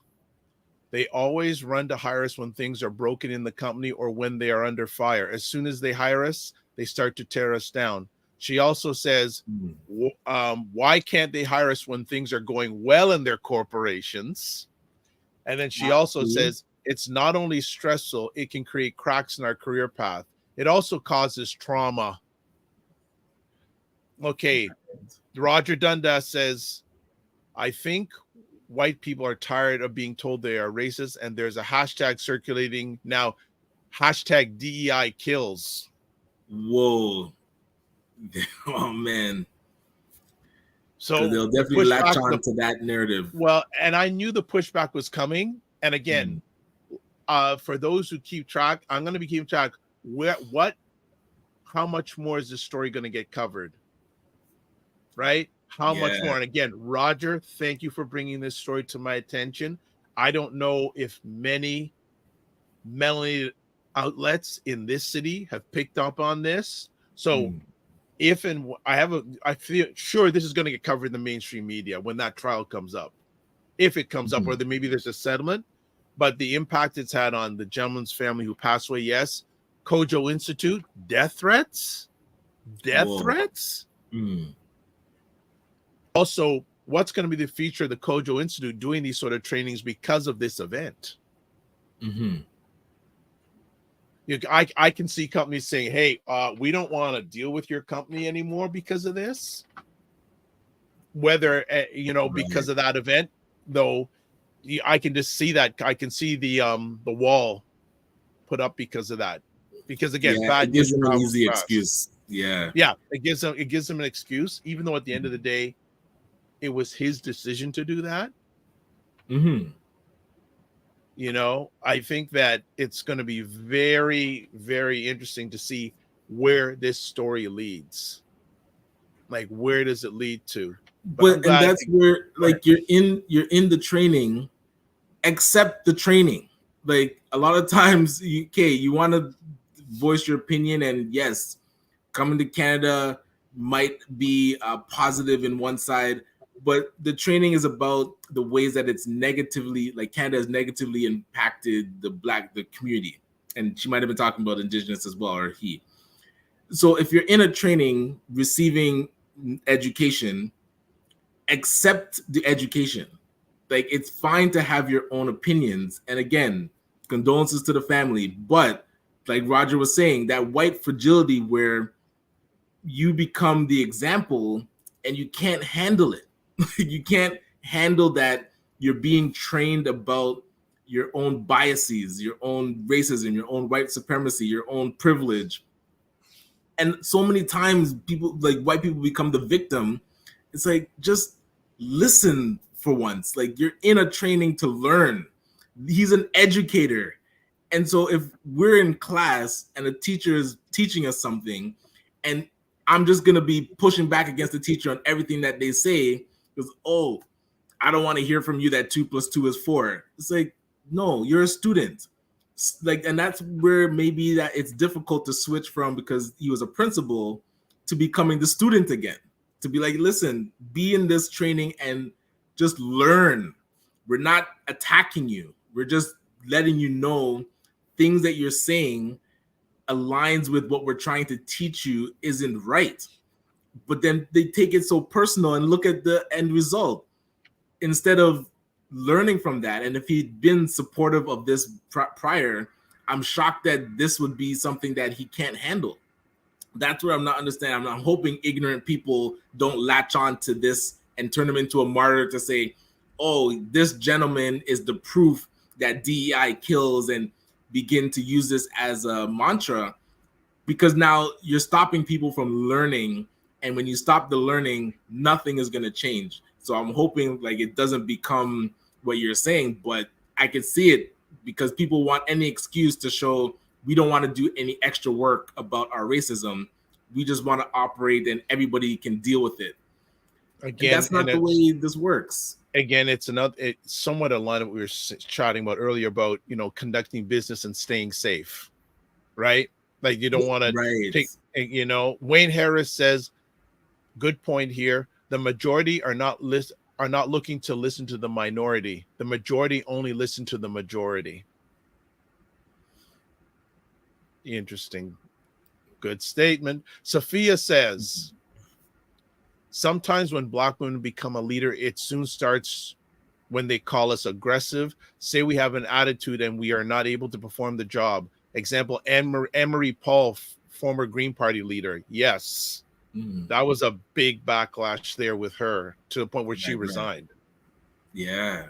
They always run to hire us when things are broken in the company or when they are under fire. As soon as they hire us, they start to tear us down. She also says, why can't they hire us when things are going well in their corporations? And then she also says, it's not only stressful, it can create cracks in our career path. It also causes trauma. Okay, Roger Dundas says, I think white people are tired of being told they are racist, and there's a hashtag circulating now, hashtag DEI kills. Whoa. Oh, man. So they'll definitely latch on to that narrative. Well, and I knew the pushback was coming. And again, for those who keep track, I'm going to be keeping track. How much more is this story going to get covered? Right? How much more? And again, Roger, thank you for bringing this story to my attention. I don't know if many melanated outlets in this city have picked up on this. So I feel sure this is going to get covered in the mainstream media when that trial comes up, if it comes up, or then maybe there's a settlement. But the impact it's had on the gentleman's family who passed away, yes. Kojo Institute, death threats. Also, what's going to be the future of the Kojo Institute doing these sort of trainings because of this event? I can see companies saying, hey, we don't want to deal with your company anymore because of this. Whether, because of that event, though, I can just see that. I can see the wall put up because of that. Because again, it gives them an easy excuse. Yeah, it gives them an excuse, even though at the end of the day, it was his decision to do that. I think that it's going to be very, very interesting to see where this story leads. Like, where does it lead to? But and that's where, like, you're in the training, accept the training. Like, a lot of times, you want to voice your opinion, and yes, coming to Canada might be positive in one side, but the training is about the ways that it's negatively, like Canada has negatively impacted the community. And she might have been talking about Indigenous as well, or he. So if you're in a training receiving education, accept the education. Like, it's fine to have your own opinions. And again, condolences to the family. But like Roger was saying, that white fragility where you become the example and you can't handle it. You can't handle that you're being trained about your own biases, your own racism, your own white supremacy, your own privilege. And so many times people, like white people, become the victim. It's like, just listen for once. Like, you're in a training to learn. He's an educator. And so if we're in class and a teacher is teaching us something, and I'm just going to be pushing back against the teacher on everything that they say, because, I don't want to hear from you that 2 + 2 is 4. It's like, no, you're a student. Like, and that's where maybe that it's difficult to switch from, because he was a principal, to becoming the student again. To be like, listen, be in this training and just learn. We're not attacking you. We're just letting you know things that you're saying aligns with what we're trying to teach you isn't right. But then they take it so personal and look at the end result instead of learning from that. And if he'd been supportive of this prior, I'm shocked that this would be something that he can't handle. That's where I'm not understanding. I'm hoping ignorant people don't latch on to this and turn him into a martyr to say, this gentleman is the proof that DEI kills, and begin to use this as a mantra, because now you're stopping people from learning. And when you stop the learning, nothing is going to change. So I'm hoping like it doesn't become what you're saying, but I can see it, because people want any excuse to show we don't want to do any extra work about our racism. We just want to operate and everybody can deal with it. Again, and that's not the way this works. Again, it's somewhat aligned with what we were chatting about earlier about, conducting business and staying safe, right? Like, you don't want to take, Wayne Harris says, good point here. The majority are not looking to listen to the minority. The majority only listen to the majority. Interesting. Good statement. Sophia says, sometimes when Black women become a leader, it soon starts when they call us aggressive, say we have an attitude and we are not able to perform the job. Example, Anne-Marie Paul, former Green Party leader. Yes, that was a big backlash there with her to the point where she resigned. Yeah.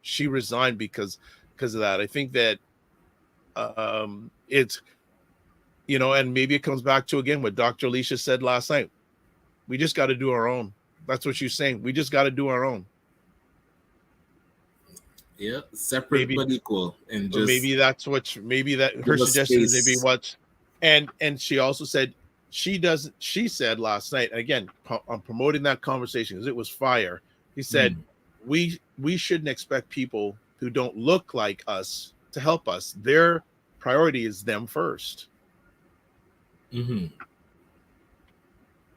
She resigned because of that. I think that it's, and maybe it comes back to, again, what Dr. Alicia said last night. We just got to do our own. That's what she's saying. We just got to do our own. Yeah, separate but equal, and just maybe that's what her suggestion is. Maybe what, and she also said she said last night, again, I'm promoting that conversation because it was fire. He said we shouldn't expect people who don't look like us to help us. Their priority is them first.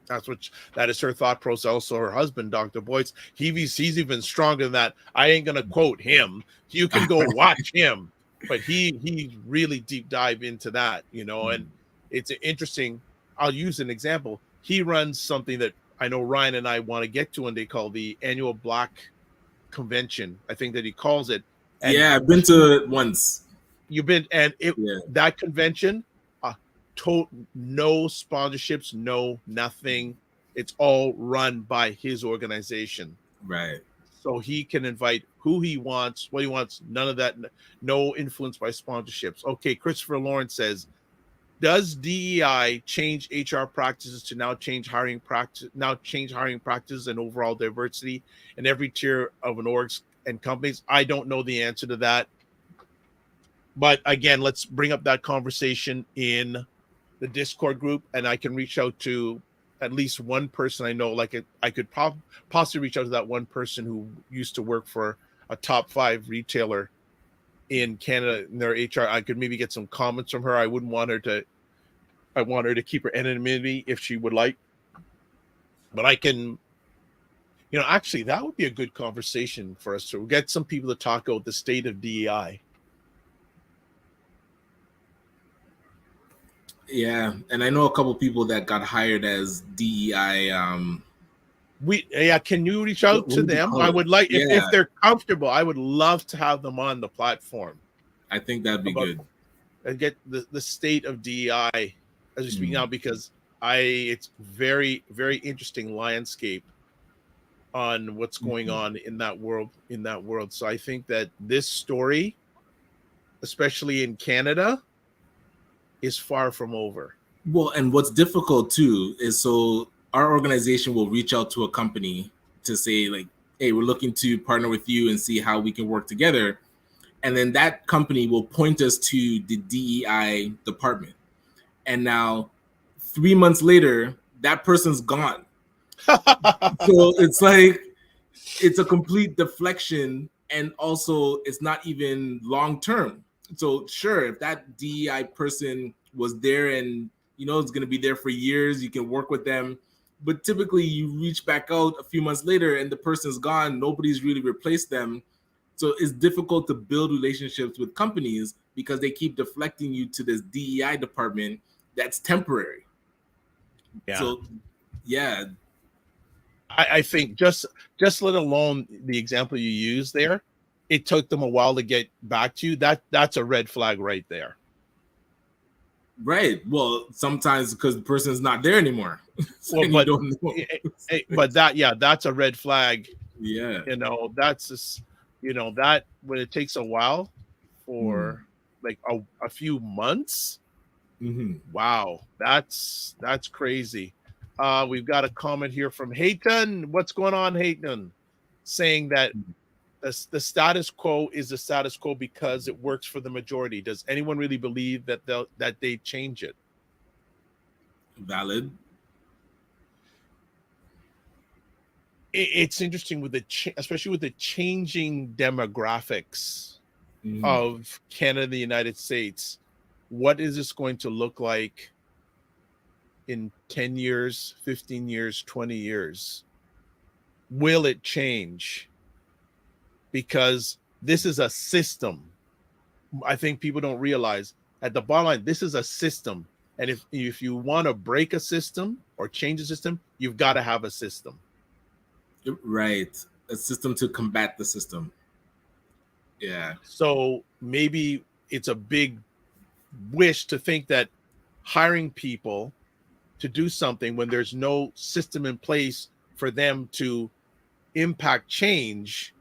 That is her thought process. Also, her husband, Dr. Boyce, he's even stronger than that. I ain't gonna quote him. You can go watch him, but he really deep dive into that, and it's interesting. I'll use an example. He runs something that I know Ryan and I want to get to one day called the annual Black Convention. I think that he calls it. And I've been to it once. You've been, and that convention. No sponsorships, no nothing. It's all run by his organization. Right. So he can invite who he wants, what he wants, none of that, no influence by sponsorships. Okay, Christopher Lawrence says, does DEI change HR practices to now change hiring practices and overall diversity in every tier of an orgs and companies? I don't know the answer to that. But again, let's bring up that conversation in the Discord group, and I can reach out to at least one person I know. Like I could possibly reach out to that one person who used to work for a top 5 retailer in Canada in their HR. I could maybe get some comments from her. I want her to keep her anonymity if she would like. But I can, actually that would be a good conversation for us to get some people to talk about the state of DEI. Yeah, and I know a couple people that got hired as DEI. Can you reach out to them? I would like, if they're comfortable, I would love to have them on the platform. I think that'd be good. And get the state of DEI as we speak now, because it's very, very interesting landscape on what's going on in that world. So I think that this story, especially in Canada, is far from over. Well, and what's difficult too is, so our organization will reach out to a company to say, like, hey, we're looking to partner with you and see how we can work together. And then that company will point us to the DEI department. And now 3 months later, that person's gone. So it's like, it's a complete deflection. And also it's not even long-term. So sure, if that DEI person was there and it's going to be there for years, you can work with them. But typically you reach back out a few months later and the person's gone. Nobody's really replaced them. So it's difficult to build relationships with companies because they keep deflecting you to this DEI department that's temporary. Yeah. So yeah. I think just let alone the example you used there, it took them a while to get back to you. That's a red flag right there. Right. Well, sometimes because the person's not there anymore. So well, but, you don't know. But that's a red flag. Yeah. That's just, that when it takes a while for like a few months. Wow. That's crazy. We've got a comment here from Hayton. What's going on, Hayton? Saying that the status quo is the status quo because it works for the majority. Does anyone really believe that they change it? Valid. It's interesting with especially with the changing demographics of Canada, the United States. What is this going to look like in 10 years, 15 years, 20 years? Will it change? Because this is a system. I think people don't realize, at the bottom line, this is a system. And if you want to break a system or change a system, you've got to have a system. Right. A system to combat the system. Yeah. So maybe it's a big wish to think that hiring people to do something when there's no system in place for them to impact change,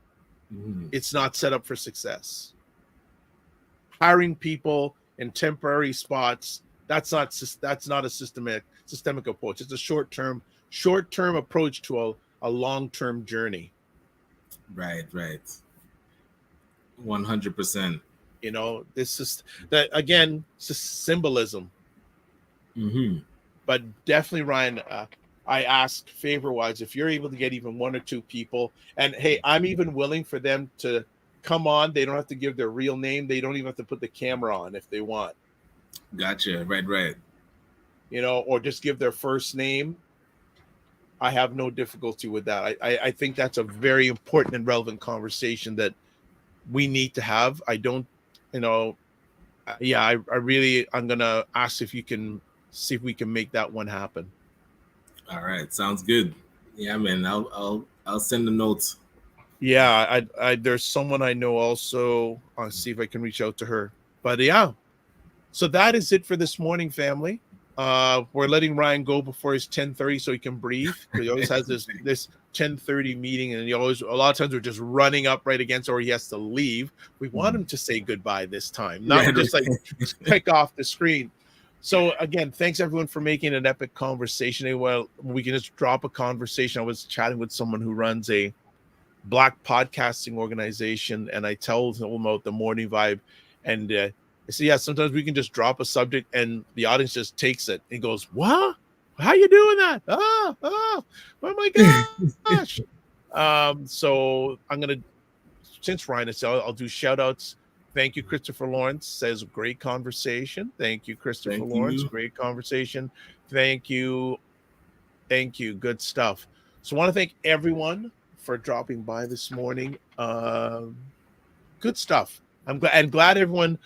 it's not set up for success. Hiring people in temporary spots, that's not a systemic approach. It's a short-term approach to a long-term journey. Right. 100%. You know, this is that again, it's symbolism. But definitely, Ryan, I asked favor-wise if you're able to get even one or two people, and hey, I'm even willing for them to come on. They don't have to give their real name. They don't even have to put the camera on if they want. Gotcha. Right. You know, or just give their first name. I have no difficulty with that. I think that's a very important and relevant conversation that we need to have. I don't, you know, yeah, I'm gonna ask if you can see if we can make that one happen. All right, sounds good. Yeah, man, I'll send the notes. Yeah, I there's someone I know also. I'll see if I can reach out to her. But yeah, so that is it for this morning, family. We're letting Ryan go before his 10:30 so he can breathe. He always has this 10:30 meeting, and a lot of times we're just running up right against, or he has to leave. We want him to say goodbye this time, not just like click off the screen. So again, thanks everyone for making an epic conversation. Well, we can just drop a conversation. I was chatting with someone who runs a Black podcasting organization, and I tell them about the morning vibe, and I say, yeah, sometimes we can just drop a subject and the audience just takes it and goes, what? How you doing that? Oh my gosh. So I'm going to, since Ryan is, I'll do shout outs. Thank you, Christopher Lawrence says, great conversation. Thank you, Christopher Lawrence. Great conversation. Thank you. Good stuff. So I want to thank everyone for dropping by this morning. Good stuff. I'm glad everyone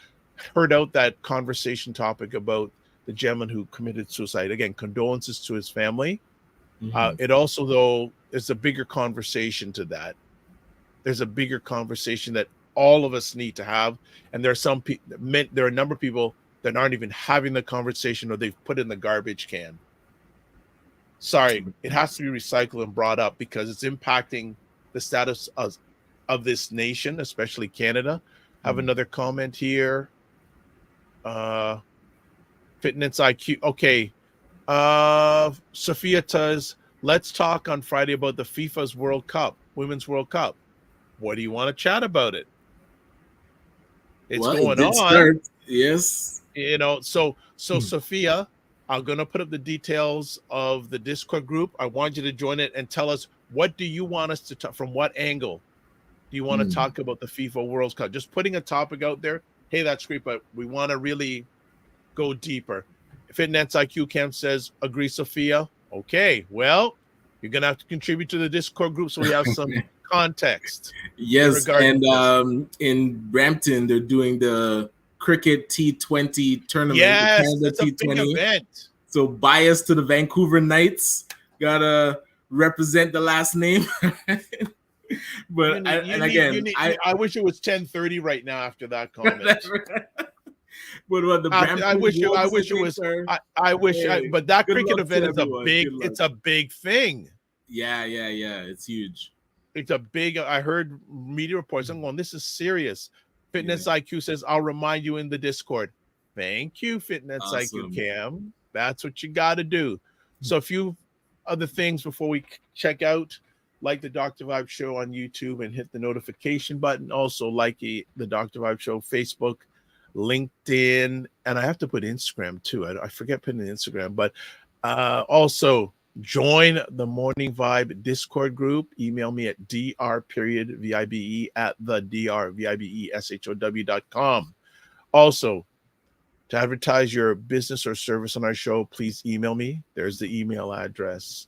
heard out that conversation topic about the gentleman who committed suicide. Again, condolences to his family. It also, though, is a bigger conversation to that. There's a bigger conversation that all of us need to have. And there are a number of people that aren't even having the conversation, or they've put it in the garbage can. Sorry, it has to be recycled and brought up because it's impacting the status of this nation, especially Canada. I have another comment here. Fitness IQ. Okay. Sophia says, let's talk on Friday about the FIFA's World Cup, Women's World Cup. What do you want to chat about it? It's going on. Start. Yes. You know, so Sophia, I'm going to put up the details of the Discord group. I want you to join it and tell us, what do you want us to talk, from what angle do you want to talk about the FIFA World Cup? Just putting a topic out there. Hey, that's great, but we want to really go deeper. Fitness IQ Camp says, agree, Sophia. Okay, well, you're going to have to contribute to the Discord group so we have some context. Yes, and in Brampton, they're doing the cricket T20 tournament. Yes, it's a big event. So bias to the Vancouver Knights. Gotta represent the last name. But I wish it was 10:30 right now after that comment. But what the I wish it was. But that cricket event is it's a big thing. Yeah. It's huge. It's a big. I heard media reports. I'm going, this is serious. Fitness IQ says, I'll remind you in the Discord. Thank you, Fitness IQ Cam. That's what you got to do. So a few other things before we check out. Like the Dr. Vibe Show on YouTube and hit the notification button. Also like the Dr. Vibe Show Facebook, LinkedIn, and I have to put Instagram too. I forget putting Instagram, but also join the Morning Vibe Discord group. Email me at dr.vibe@thedrvibeshow.com. Also, to advertise your business or service on our show, please email me. There's the email address.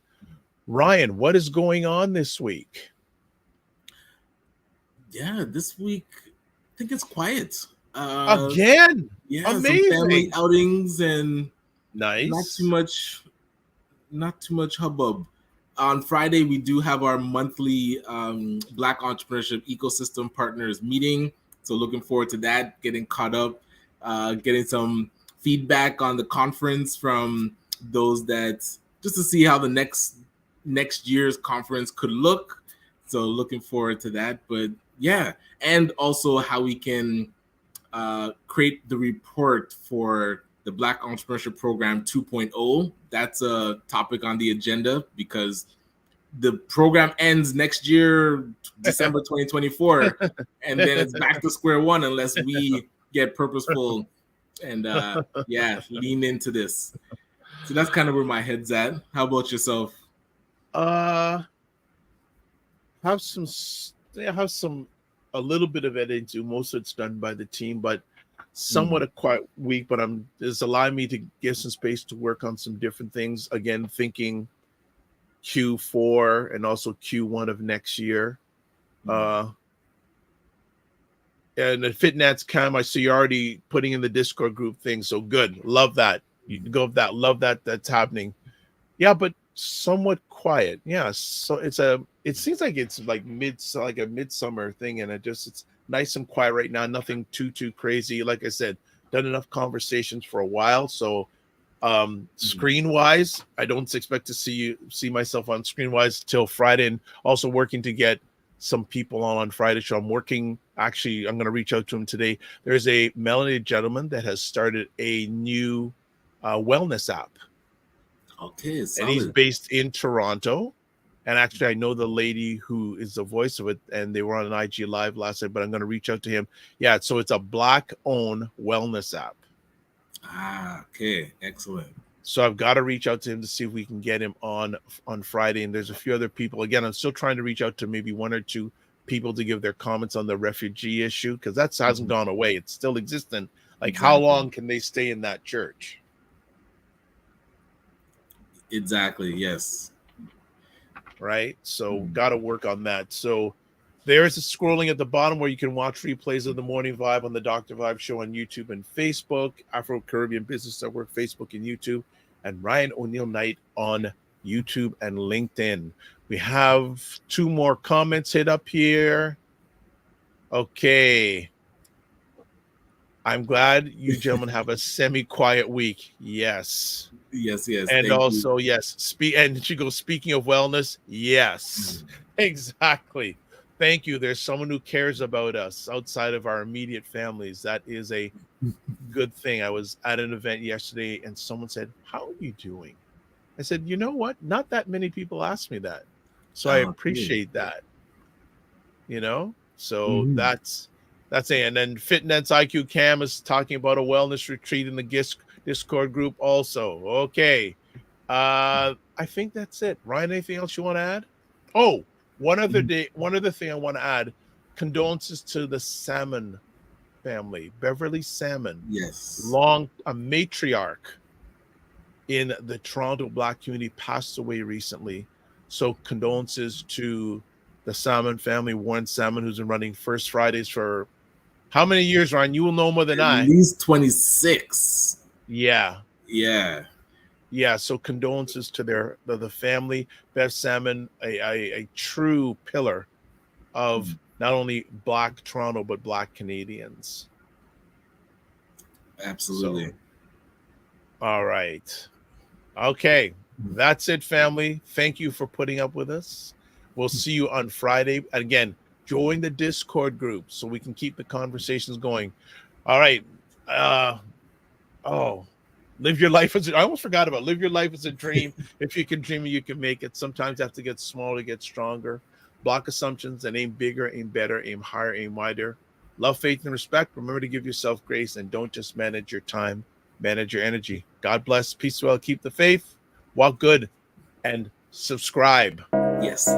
Ryan, what is going on this week? Yeah, this week I think it's quiet. Again, yeah, amazing. some family outings and Nice. Not too much hubbub. On Friday, we do have our monthly Black Entrepreneurship Ecosystem Partners meeting. So looking forward to that, getting caught up, getting some feedback on the conference from those that, just to see how the next year's conference could look. So looking forward to that. But yeah, and also how we can create the report for the Black Entrepreneurship Program 2.0. That's a topic on the agenda because the program ends next year, December 2024, and then it's back to square one unless we get purposeful and lean into this. So that's kind of where my head's at. How about yourself? Have a little bit of editing too. Most of it's done by the team, but somewhat a quiet week. But it's allowing me to give some space to work on some different things. Again, thinking Q4 and also Q1 of next year. And the FitNets Cam, I see you're already putting in the Discord group thing. So good. Love that. You can go with that. Love that that's happening. Yeah, but somewhat quiet. Yeah. So it seems like it's like a midsummer thing, and it's nice and quiet right now. Nothing too crazy. Like I said, done enough conversations for a while. So screen wise, I don't expect to see myself on screen wise till Friday, and also working to get some people on Friday. So I'm going to reach out to him today. There's a melanated gentleman that has started a new wellness app. Okay, solid. And he's based in Toronto. And actually, I know the lady who is the voice of it, and they were on an IG Live last night, but I'm going to reach out to him. Yeah, so it's a Black-owned wellness app. Okay, excellent. So I've got to reach out to him to see if we can get him on Friday. And there's a few other people. Again, I'm still trying to reach out to maybe one or two people to give their comments on the refugee issue, because that hasn't gone away. It's still existent. Like, exactly. How long can they stay in that church? Exactly, yes. Right? So got to work on that. So there's a scrolling at the bottom where you can watch replays of the Morning Vibe on the Dr. Vibe Show on YouTube and Facebook, Afro Caribbean Business Network, Facebook and YouTube, and Ryan Oneil Knight on YouTube and LinkedIn. We have 2 more comments hit up here. Okay. I'm glad you gentlemen have a semi-quiet week. Yes. Yes. And also, yes. And she goes, speaking of wellness, yes. Exactly. Thank you. There's someone who cares about us outside of our immediate families. That is a good thing. I was at an event yesterday and someone said, how are you doing? I said, you know what? Not that many people ask me that. So I appreciate that. So that's it. And then Fitness IQ Cam is talking about a wellness retreat in the Discord group also. Okay. I think that's it. Ryan, anything else you want to add? Oh, one other thing I want to add. Condolences to the Salmon family. Beverly Salmon. Yes. A matriarch in the Toronto Black community passed away recently. So condolences to the Salmon family, Warren Salmon, who's been running First Fridays for how many years, Ryan? You will know more than I. At least 26. Yeah. Yeah. So condolences to the family. Bev Salmon, a true pillar of not only Black Toronto but Black Canadians. Absolutely. So, all right. Okay. That's it, family. Thank you for putting up with us. We'll see you on Friday. Again, join the Discord group so we can keep the conversations going. All right. Live your life I almost forgot about live your life as a dream. If you can dream it, you can make it. Sometimes you have to get smaller to get stronger. Block assumptions and aim bigger, aim better, aim higher, aim wider. Love, faith, and respect. Remember to give yourself grace and don't just manage your time, manage your energy. God bless. Peace well. Keep the faith. Walk good and subscribe. Yes.